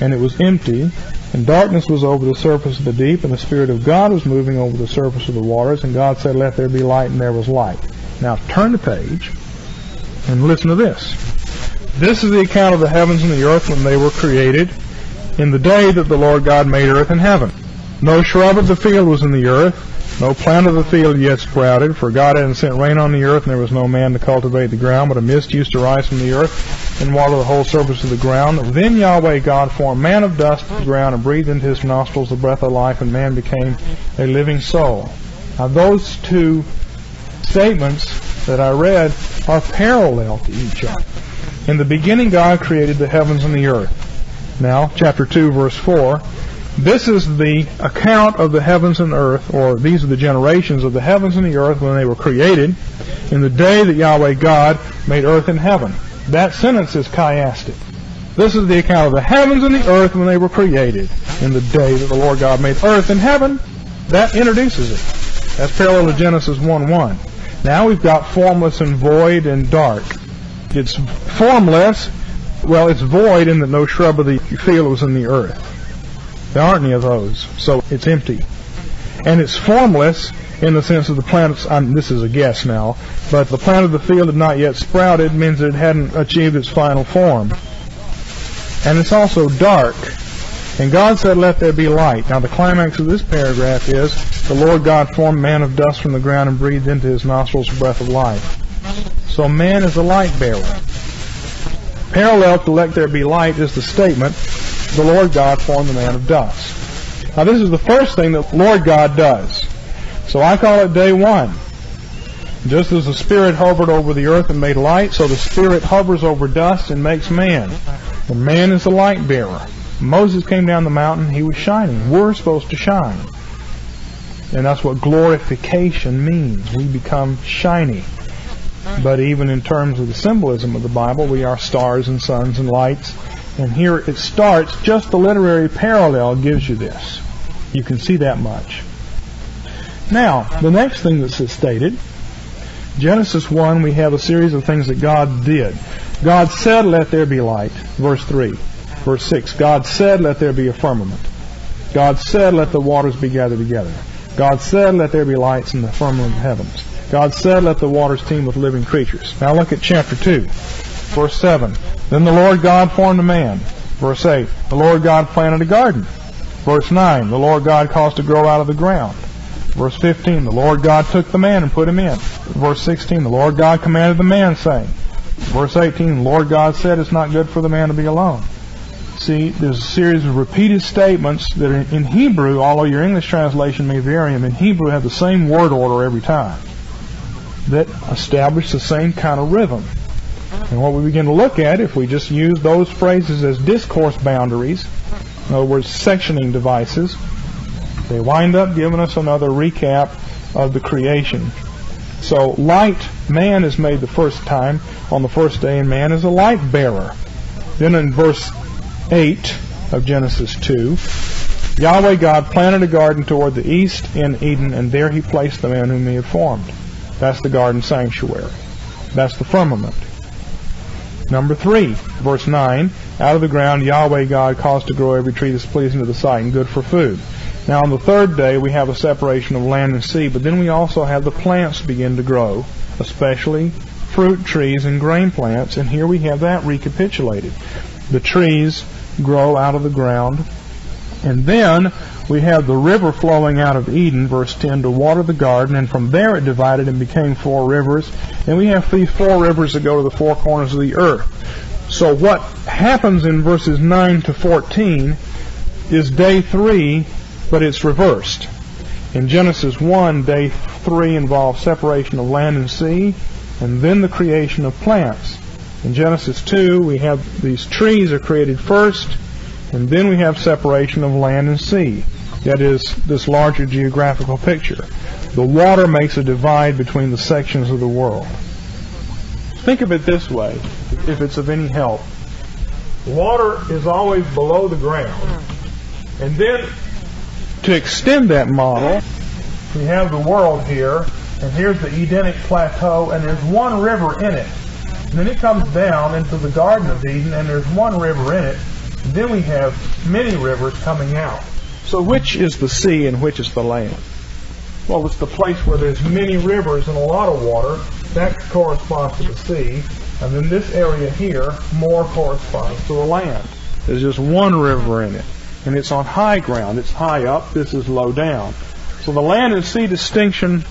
and it was empty, and darkness was over the surface of the deep, and the Spirit of God was moving over the surface of the waters, and God said, "Let there be light," and there was light. Now turn the page and listen to this. This is the account of the heavens and the earth when they were created, in the day that the Lord God made earth and heaven. No shrub of the field was in the earth, no plant of the field yet sprouted, for God hadn't sent rain on the earth, and there was no man to cultivate the ground, but a mist used to rise from the earth and water the whole surface of the ground. Then Yahweh God formed man of dust of the ground and breathed into his nostrils the breath of life, and man became a living soul. Now those two statements that I read are parallel to each other. In the beginning God created the heavens and the earth. Now, chapter 2, verse 4, this is the account of the heavens and earth, or these are the generations of the heavens and the earth when they were created, in the day that Yahweh God made earth and heaven. That sentence is chiastic. This is the account of the heavens and the earth when they were created, in the day that the Lord God made earth and heaven. That introduces it. That's parallel to Genesis 1:1. Now we've got formless and void and dark. It's formless. Well, it's void in that no shrub of the field was in the earth. There aren't any of those, so it's empty. And it's formless in the sense of the plants, this is a guess now, but the plant of the field had not yet sprouted, means that it hadn't achieved its final form. And it's also dark. And God said, "Let there be light." Now the climax of this paragraph is, the Lord God formed man of dust from the ground and breathed into his nostrils the breath of life. So man is a light bearer. Parallel to "let there be light" is the statement, the Lord God formed the man of dust. Now this is the first thing that Lord God does. So I call it day one. Just as the Spirit hovered over the earth and made light, so the Spirit hovers over dust and makes man. And man is the light bearer. Moses came down the mountain, he was shining. We're supposed to shine. And that's what glorification means. We become shiny. But even in terms of the symbolism of the Bible, we are stars and suns and lights. And here it starts, just the literary parallel gives you this. You can see that much. Now, the next thing that's stated, Genesis 1, we have a series of things that God did. God said, "Let there be light." Verse 3. Verse 6, God said, "Let there be a firmament." God said, "Let the waters be gathered together." God said, "Let there be lights in the firmament of the heavens." God said, "Let the waters teem with living creatures." Now look at chapter 2, verse 7. Then the Lord God formed a man. Verse 8, the Lord God planted a garden. Verse 9, the Lord God caused to grow out of the ground. Verse 15, the Lord God took the man and put him in. Verse 16, the Lord God commanded the man, saying. Verse 18, the Lord God said, "It's not good for the man to be alone." See, there's a series of repeated statements that are in Hebrew, although your English translation may vary them, in Hebrew have the same word order every time, that establish the same kind of rhythm. And what we begin to look at, if we just use those phrases as discourse boundaries, in other words, sectioning devices, they wind up giving us another recap of the creation. So light, man is made the first time on the first day, and man is a light bearer. Then in verse 8 of Genesis 2, Yahweh God planted a garden toward the east in Eden, and there he placed the man whom he had formed. That's the garden sanctuary. That's the firmament. Number 3, verse 9, out of the ground Yahweh God caused to grow every tree that's pleasing to the sight and good for food. Now on the third day we have a separation of land and sea, but then we also have the plants begin to grow, especially fruit trees and grain plants, and here we have that recapitulated. The trees grow out of the ground, and then we have the river flowing out of Eden, verse 10, to water the garden, and from there it divided and became 4 rivers, and we have these 4 rivers that go to the 4 corners of the earth. So what happens in verses 9 to 14 is day 3, but it's reversed. In Genesis 1, day 3 involves separation of land and sea, and then the creation of plants. In Genesis 2, we have these trees are created first, and then we have separation of land and sea. That is this larger geographical picture. The water makes a divide between the sections of the world. Think of it this way, if it's of any help. Water is always below the ground. And then, to extend that model, we have the world here, and here's the Edenic plateau, and there's one river in it. And then it comes down into the Garden of Eden, and there's one river in it. And then we have many rivers coming out. So which is the sea and which is the land? Well, it's the place where there's many rivers and a lot of water. That corresponds to the sea. And then this area here, more corresponds to the land. There's just one river in it. And it's on high ground. It's high up. This is low down. So the land and sea distinction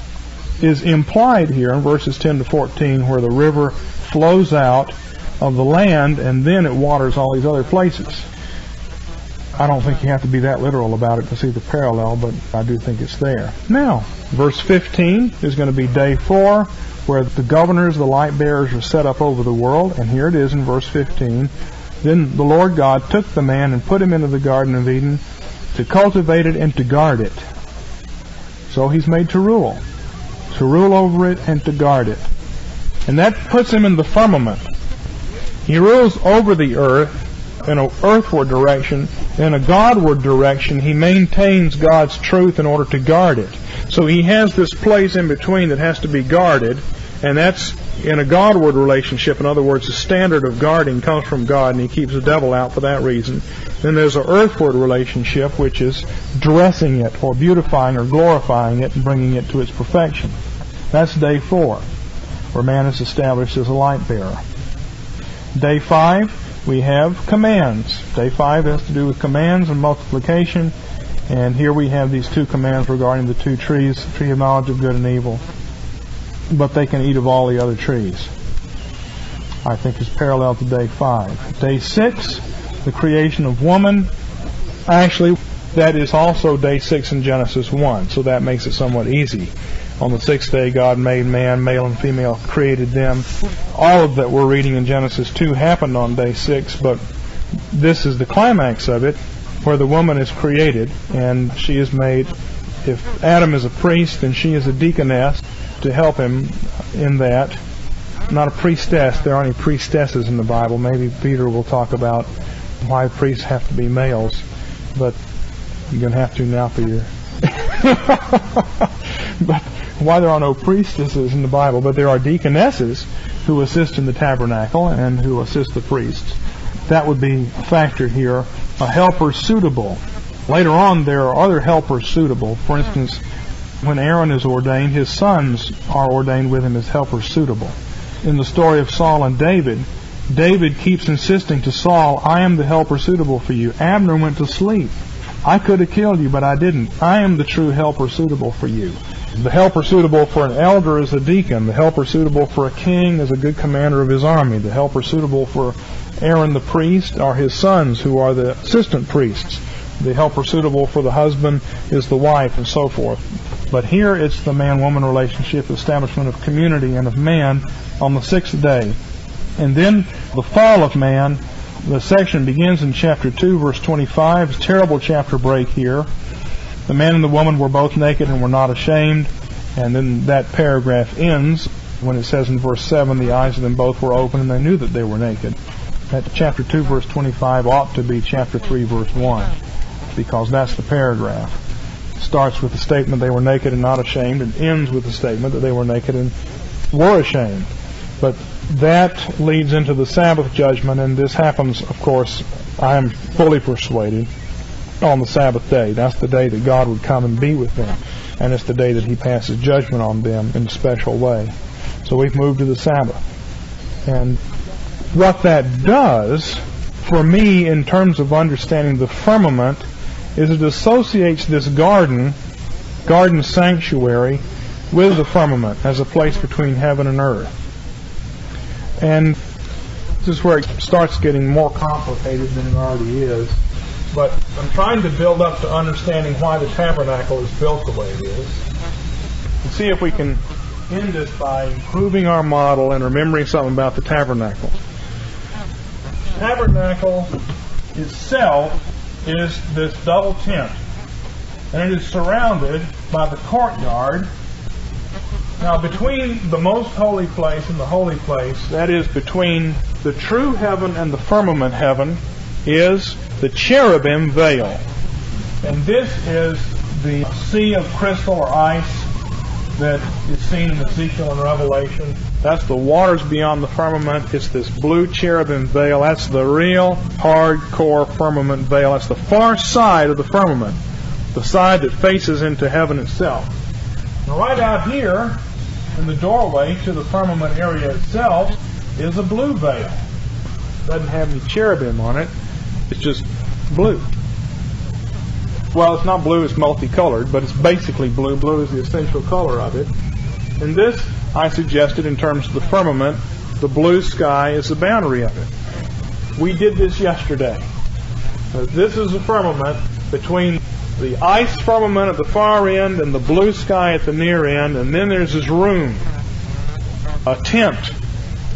is implied here in verses 10 to 14, where the river flows out of the land and then it waters all these other places. I don't think you have to be that literal about it to see the parallel, but I do think it's there. Now, verse 15 is going to be day 4, where the governors, the light bearers, are set up over the world, and here it is in verse 15. Then the Lord God took the man and put him into the Garden of Eden to cultivate it and to guard it. So he's made to rule over it and to guard it. And that puts him in the firmament. He rules over the earth in an earthward direction. In a Godward direction, he maintains God's truth in order to guard it. So he has this place in between that has to be guarded, and that's in a Godward relationship. In other words, the standard of guarding comes from God, and he keeps the devil out for that reason. Then there's an earthward relationship, which is dressing it, or beautifying, or glorifying it, and bringing it to its perfection. That's day 4, where man is established as a light bearer. Day 5, we have commands. Day 5 has to do with commands and multiplication. And here we have these 2 commands regarding the 2 trees, the tree of knowledge of good and evil. But they can eat of all the other trees. I think is parallel to day 5. Day 6, the creation of woman. Actually, that is also day 6 in Genesis 1, so that makes it somewhat easy. On the 6th day, God made man, male and female, created them. All of that we're reading in Genesis 2 happened on day 6, but this is the climax of it, where the woman is created, and she is made, if Adam is a priest, then she is a deaconess to help him in that. Not a priestess. There aren't any priestesses in the Bible. Maybe Peter will talk about why priests have to be males, but you're going to have to now for your... But why there are no priestesses in the Bible, but there are deaconesses who assist in the tabernacle and who assist the priests. That would be a factor here. A helper suitable. Later on, there are other helpers suitable. For instance, when Aaron is ordained, his sons are ordained with him as helpers suitable. In the story of Saul and David, David keeps insisting to Saul, I am the helper suitable for you. Abner went to sleep. I could have killed you, but I didn't. I am the true helper suitable for you. The helper suitable for an elder is a deacon. The helper suitable for a king is a good commander of his army. The helper suitable for Aaron the priest are his sons, who are the assistant priests. The helper suitable for the husband is the wife, and so forth. But here it's the man-woman relationship, establishment of community and of man on the 6th day. And then the fall of man, the section begins in chapter 2, verse 25. It's a terrible chapter break here. The man and the woman were both naked and were not ashamed. And then that paragraph ends when it says in verse 7, the eyes of them both were open and they knew that they were naked. That chapter 2, verse 25 ought to be chapter 3, verse 1, because that's the paragraph. It starts with the statement they were naked and not ashamed, and ends with the statement that they were naked and were ashamed. But that leads into the Sabbath judgment, and this happens, of course, I am fully persuaded, on the Sabbath day. That's the day that God would come and be with them, and it's the day that He passes judgment on them in a special way. So we've moved to the Sabbath. And what that does for me in terms of understanding the firmament is it associates this garden sanctuary, with the firmament as a place between heaven and earth. And this is where it starts getting more complicated than it already is. But I'm trying to build up to understanding why the tabernacle is built the way it is. And see if we can end this by improving our model and remembering something about the tabernacle. tabernacle itself is this double tent, and it is surrounded by the courtyard. Now, between the most holy place and the holy place, that is between the true heaven and the firmament heaven, is the cherubim veil. And this is the sea of crystal or ice that is seen in Ezekiel and Revelation. That's the waters beyond the firmament. It's this blue cherubim veil. That's the real hardcore firmament veil. That's the far side of the firmament, the side that faces into heaven itself. Now, right out here in the doorway to the firmament area itself is a blue veil. It doesn't have any cherubim on it. It's just blue. Well, it's not blue, it's multicolored, but it's basically blue. Blue is the essential color of it. And this, I suggested in terms of the firmament, the blue sky is the boundary of it. We did this yesterday. This is the firmament between the ice firmament at the far end and the blue sky at the near end, and then there's this room, a tent,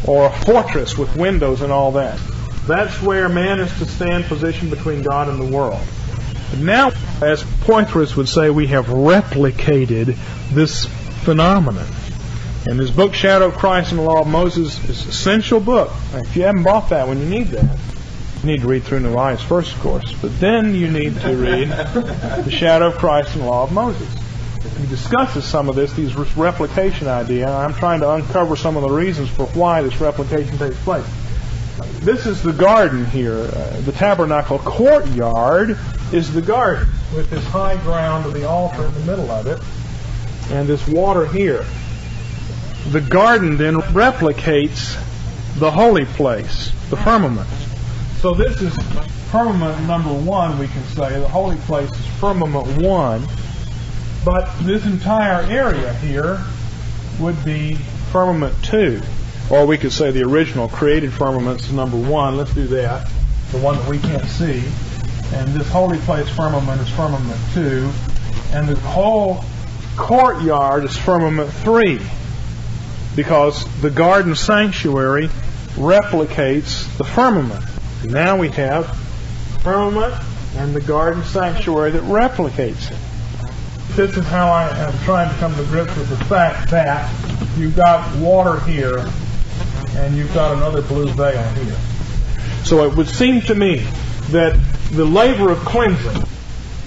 or a fortress with windows and all that. That's where man is to stand positioned between God and the world. Now, as Poitras would say, we have replicated this phenomenon. And his book, Shadow of Christ and the Law of Moses, is an essential book. If you haven't bought that one, you need that. You need to read through New Eyes first, of course. But then you need to read The Shadow of Christ and the Law of Moses. He discusses some of this replication idea, and I'm trying to uncover some of the reasons for why this replication takes place. This is the garden here. The tabernacle courtyard is the garden, with this high ground of the altar in the middle of it, and this water here. The garden then replicates the holy place, the firmament. So this is firmament number 1, we can say. The holy place is firmament 1. But this entire area here would be firmament 2. Or we could say the original created firmament is number 1. Let's do that. The one that we can't see. And this holy place firmament is firmament 2. And the whole courtyard is firmament 3. Because the garden sanctuary replicates the firmament. Now we have firmament and the garden sanctuary that replicates it. This is how I am trying to come to grips with the fact that you've got water here and you've got another blue veil here. So it would seem to me that the labor of cleansing,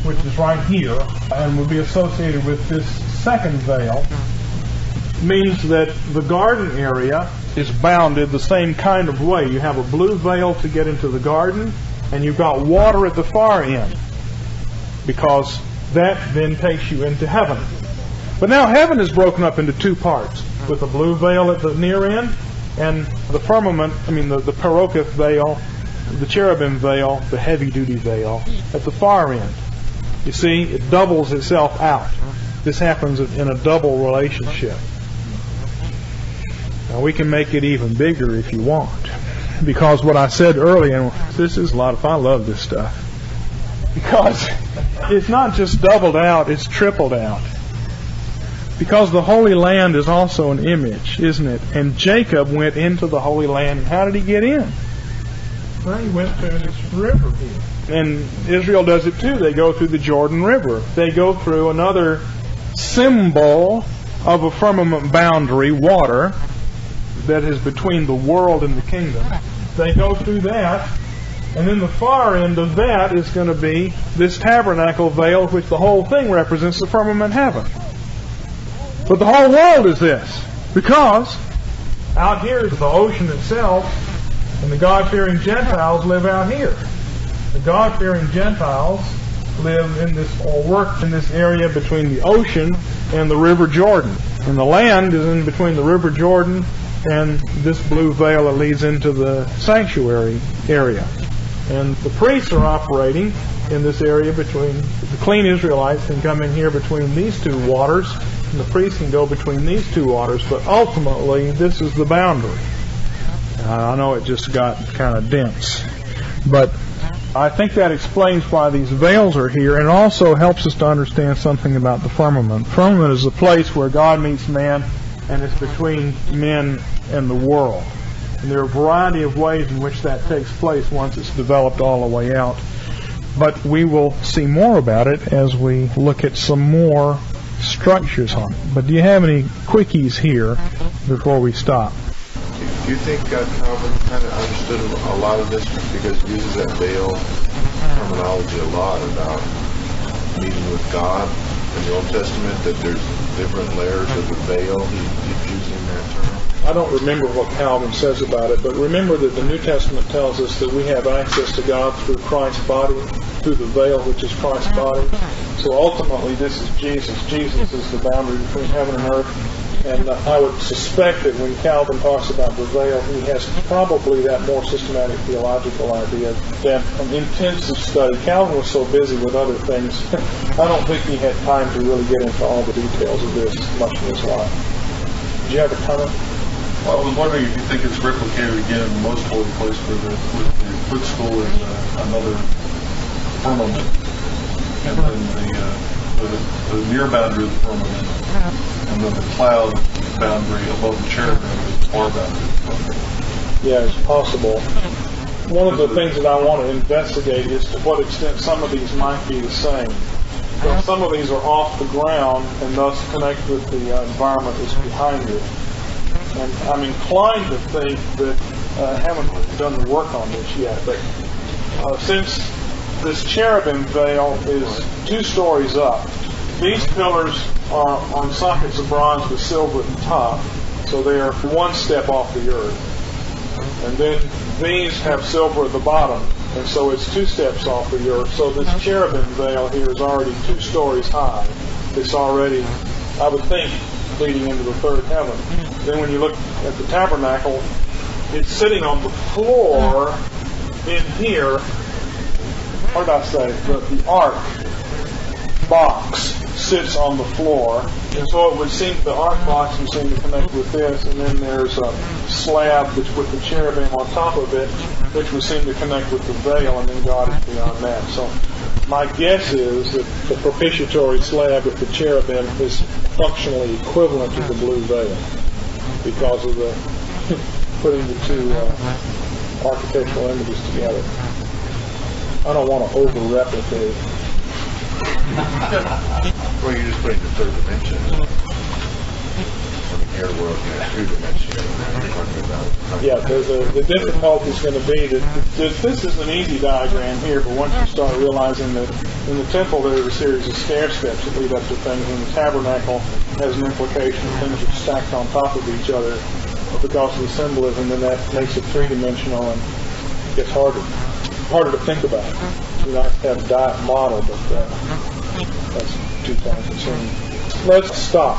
which is right here, and would be associated with this second veil, means that the garden area is bounded the same kind of way. You have a blue veil to get into the garden, and you've got water at the far end, because that then takes you into heaven. But now heaven is broken up into 2 parts, with a blue veil at the near end, and the firmament, the Parocheth veil, the cherubim veil, the heavy-duty veil, at the far end. You see, it doubles itself out. This happens in a double relationship. Now, we can make it even bigger if you want. Because what I said earlier, and this is a lot of fun, I love this stuff. Because it's not just doubled out, it's tripled out. Because the Holy Land is also an image, isn't it? And Jacob went into the Holy Land. How did he get in? Well, he went through this river here. And Israel does it too. They go through the Jordan River. They go through another symbol of a firmament boundary, water, that is between the world and the kingdom. They go through that, and then the far end of that is going to be this tabernacle veil, which the whole thing represents the firmament heaven. But the whole world is this, because out here is the ocean itself, and the God-fearing Gentiles live out here. The God-fearing Gentiles live in this, or work in this area between the ocean and the River Jordan. And the land is in between the River Jordan and this blue veil that leads into the sanctuary area. And the priests are operating in this area between, the clean Israelites can come in here between these 2 waters, and the priests can go between these 2 waters, but ultimately this is the boundary. I know it just got kind of dense, but I think that explains why these veils are here, and also helps us to understand something about the firmament. Firmament is the place where God meets man, and it's between men and the world. And there are a variety of ways in which that takes place once it's developed all the way out. But we will see more about it as we look at some more structures on it. But do you have any quickies here before we stop? Do you think Calvin kind of understood a lot of this because he uses that veil terminology a lot about meeting with God in the Old Testament, that there's different layers of the veil? He's using that term. I don't remember what Calvin says about it, but remember that the New Testament tells us that we have access to God through Christ's body, through the veil which is Christ's body. So ultimately this is Jesus. Jesus is the boundary between heaven and earth. And I would suspect that when Calvin talks about the veil, he has probably that more systematic theological idea than an intensive study. Calvin was so busy with other things, I don't think he had time to really get into all the details of this much in his life. Did you have a comment? Well, I was wondering if you think it's replicated again in the most holy place where the footstool is another firmament, and then the near boundary of the firmament, and then the cloud boundary above the cherubim is the far boundary of the firmament. Yeah, it's possible. One of the things that I want to investigate is to what extent some of these might be the same. Well, some of these are off the ground and thus connect with the environment that's behind it. And I'm inclined to think that I haven't done the work on this yet, but since this cherubim veil is 2 stories up, these pillars are on sockets of bronze with silver at the top, so they are 1 step off the earth. And then these have silver at the bottom, and so it's 2 steps off the earth. So this cherubim veil here is already 2 stories high. It's already, I would think, leading into the 3rd heaven. Then when you look at the tabernacle, it's sitting on the floor in here. What did I say? The ark box sits on the floor, and so it would seem the ark box would seem to connect with this, and then there's a slab which with the cherubim on top of it, which would seem to connect with the veil, and then God is beyond that. So my guess is that the propitiatory slab with the cherubim is functionally equivalent to the blue veil because of the putting the 2 architectural images together. I don't want to over-replicate. Well, you're just putting the 3rd dimension. Here we're looking at 2 dimensions. Yeah, the difficulty is going to be that this is an easy diagram here, but once you start realizing that in the temple there's a series of stair steps that lead up to things, and the tabernacle has an implication of things that are stacked on top of each other because of the symbolism, then that makes it 3-dimensional and it gets harder to think about. You don't have to have a diet model, but that's too time consuming. Let's stop.